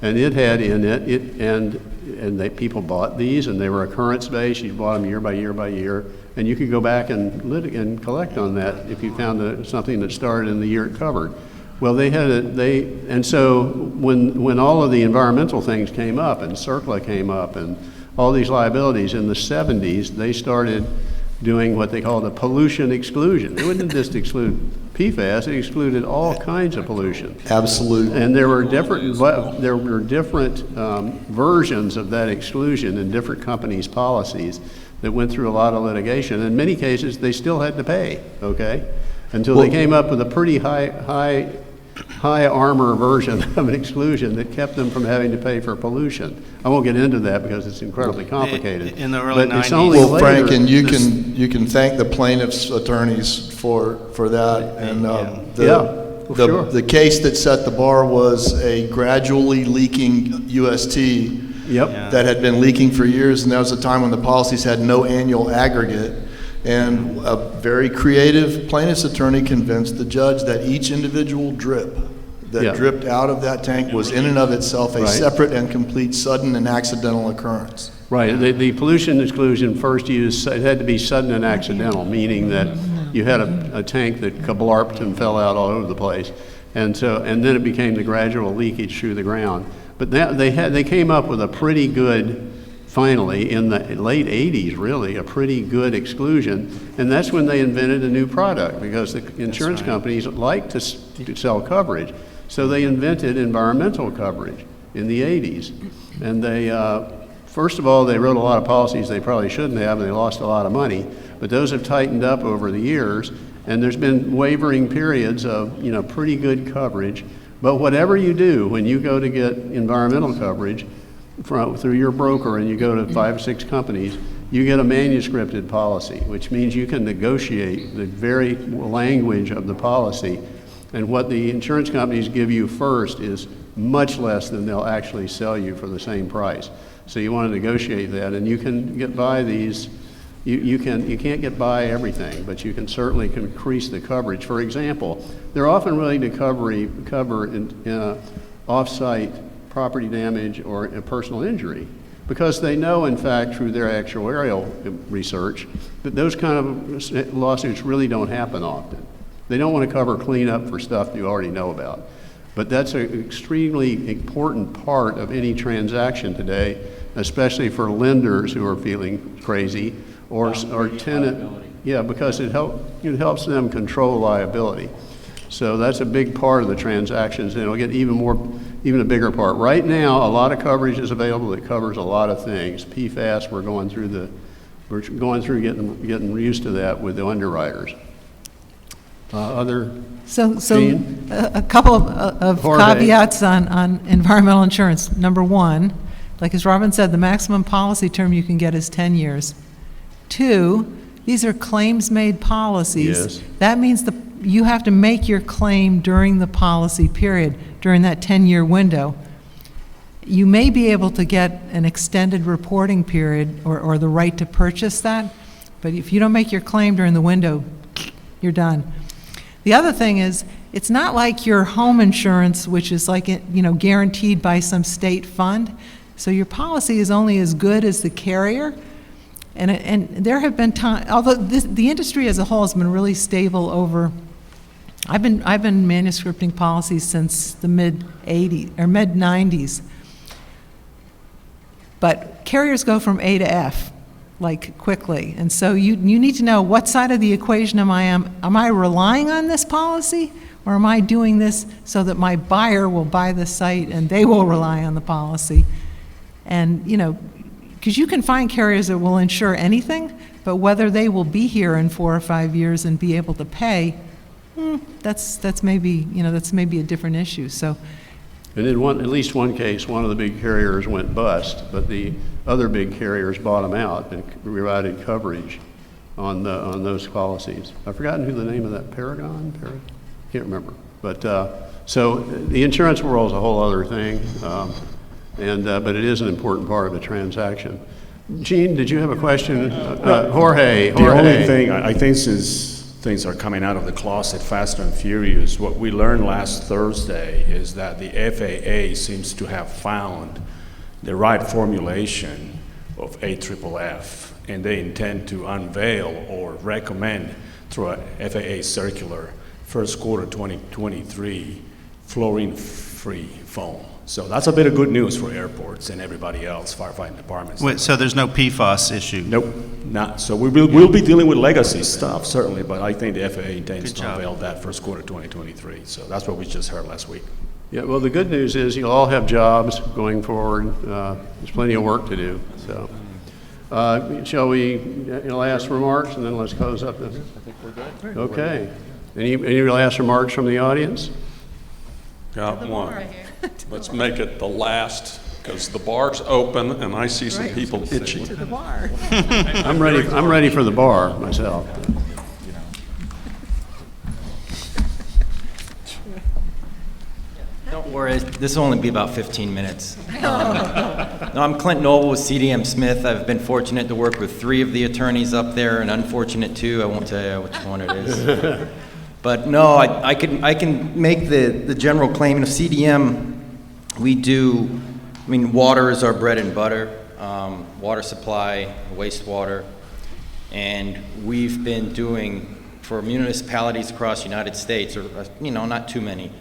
And it had in it, people bought these, and they were occurrence-based. You bought them year by year by year, and you could go back and collect on that if you found something that started in the year it covered. Well, and so when all of the environmental things came up, and CERCLA came up, and all these liabilities in the 70s, they started doing what they called a pollution exclusion. It wouldn't just exclude PFAS, it excluded all kinds of pollution. Absolutely. And there were different versions of that exclusion in different companies' policies that went through a lot of litigation. In many cases, they still had to pay, okay? Until they came up with a pretty high armor version of an exclusion that kept them from having to pay for pollution. I won't get into that because it's incredibly complicated. In the early 90s. It's only later, Frank, and you can thank the plaintiff's attorneys for that. And the case that set the bar was a gradually leaking UST that had been leaking for years, and that was a time when the policies had no annual aggregate. And a very creative plaintiff's attorney convinced the judge that each individual drip that dripped out of that tank was in and of itself a separate and complete sudden and accidental occurrence. Right. The pollution exclusion first used, it had to be sudden and accidental, meaning that you had a tank that kablarped and fell out all over the place. And then it became the gradual leakage through the ground. But they came up with a pretty good, finally, in the late 80s, really, a pretty good exclusion. And that's when they invented a new product, because the insurance companies like to sell coverage. So they invented environmental coverage in the 80s. And they, first of all, they wrote a lot of policies they probably shouldn't have, and they lost a lot of money. But those have tightened up over the years, and there's been wavering periods of, pretty good coverage. But whatever you do, when you go to get environmental coverage, through your broker, and you go to 5 or 6 companies, you get a manuscripted policy, which means you can negotiate the very language of the policy. And what the insurance companies give you first is much less than they'll actually sell you for the same price. So you want to negotiate that, and you can get by these. You can't get by everything, but you can certainly increase the coverage. For example, they're often willing to cover off-site property damage or a personal injury, because they know, in fact, through their actuarial research, that those kind of lawsuits really don't happen often. They don't want to cover cleanup for stuff you already know about. But that's an extremely important part of any transaction today, especially for lenders who are feeling crazy, or tenant, because it helps them control liability. So that's a big part of the transactions, and it'll get even a bigger part. Right now, a lot of coverage is available that covers a lot of things. PFAS, we're going through getting used to that with the underwriters. So a couple of caveats on environmental insurance. Number one, like as Robyn said, the maximum policy term you can get is 10 years. 2, these are claims-made policies. Yes. That means you have to make your claim during the policy period, during that 10-year window. You may be able to get an extended reporting period or the right to purchase that, but if you don't make your claim during the window, you're done. The other thing is, it's not like your home insurance, which is like, guaranteed by some state fund. So your policy is only as good as the carrier. And there have been times, although the industry as a whole has been really stable over, I've been manuscripting policies since the mid-90s. But carriers go from A to F, like, quickly. And so you need to know what side of the equation am I relying on this policy, or am I doing this so that my buyer will buy the site and they will rely on the policy? And, because you can find carriers that will insure anything, but whether they will be here in 4 or 5 years and be able to pay, that's maybe a different issue. So, and in at least one case, one of the big carriers went bust, but the other big carriers bought them out and provided coverage on those policies. I've forgotten who the name of that Paragon. Can't remember. But so the insurance world is a whole other thing, but it is an important part of the transaction. Gene, did you have a question? Jorge. The only thing, I think, since things are coming out of the closet faster and furious, what we learned last Thursday is that the FAA seems to have found the right formulation of AFFF, and they intend to unveil or recommend through a FAA circular first quarter 2023 fluorine-free foam. So that's a bit of good news for airports and everybody else, firefighting departments. Wait, so there's no PFAS issue? Nope, not. So we'll be dealing with legacy stuff, certainly, but I think the FAA intends to unveil that first quarter 2023. So that's what we just heard last week. Yeah, well, the good news is you'll all have jobs going forward. There's plenty of work to do. So, shall we, last remarks, and then let's close up this? I think we're good. Okay. Any last remarks from the audience? Got one. Let's make it the last, because the bar's open and I see some people itching. To the bar. I'm ready for the bar myself. Don't worry, this will only be about 15 minutes. I'm Clint Noble with CDM Smith. I've been fortunate to work with 3 of the attorneys up there, and unfortunate 2. I won't tell you which one it is. But no, I can make the general claim. In CDM, water is our bread and butter, water supply, wastewater, and we've been doing for municipalities across the United States, or not too many,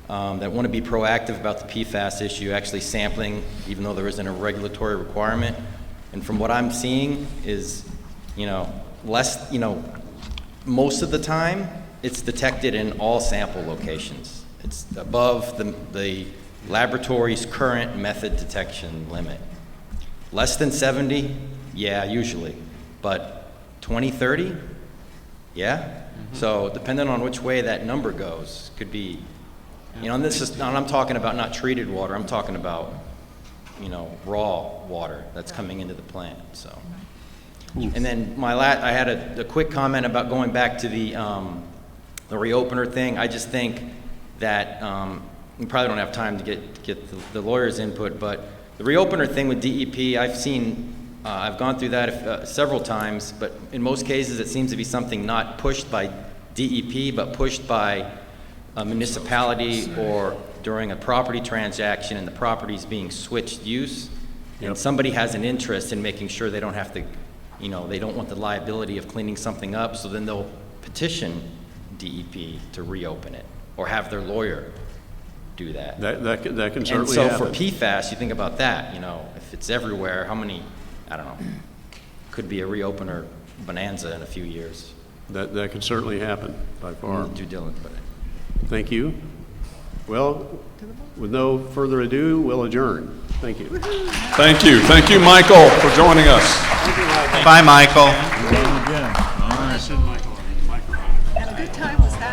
that want to be proactive about the PFAS issue, actually sampling, even though there isn't a regulatory requirement. And from what I'm seeing is, most of the time, it's detected in all sample locations. It's above the laboratory's current method detection limit. Less than 70, yeah, usually. But 20, 30, yeah? Mm-hmm. So depending on which way that number goes, could be, and I'm talking about not treated water, I'm talking about, raw water that's coming into the plant, so. And then I had a quick comment about going back to the reopener thing. I just think that we probably don't have time to get the lawyer's input, but the reopener thing with DEP, I've gone through that several times, but in most cases it seems to be something not pushed by DEP, but pushed by a municipality or during a property transaction and the property's being switched use, and somebody has an interest in making sure they don't have to, they don't want the liability of cleaning something up, so then they'll petition DEP to reopen it, or have their lawyer do that. That can certainly and so happen. for PFAS, you think about that, if it's everywhere, how many, I don't know, could be a reopener bonanza in a few years. That can certainly happen, by far. Due diligence, but Thank you. Well, with no further ado, we'll adjourn. Thank you. Thank you. Thank you, Michael, for joining us. Bye, Michael.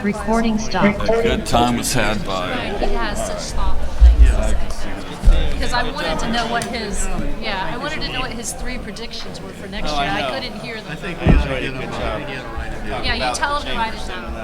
Recording stopped. A good time was had by. He has such thoughtful things. Because I wanted to know what his 3 predictions were for next year. I couldn't hear them. I think we enjoyed it. Good job. Yeah, you tell him to write it down.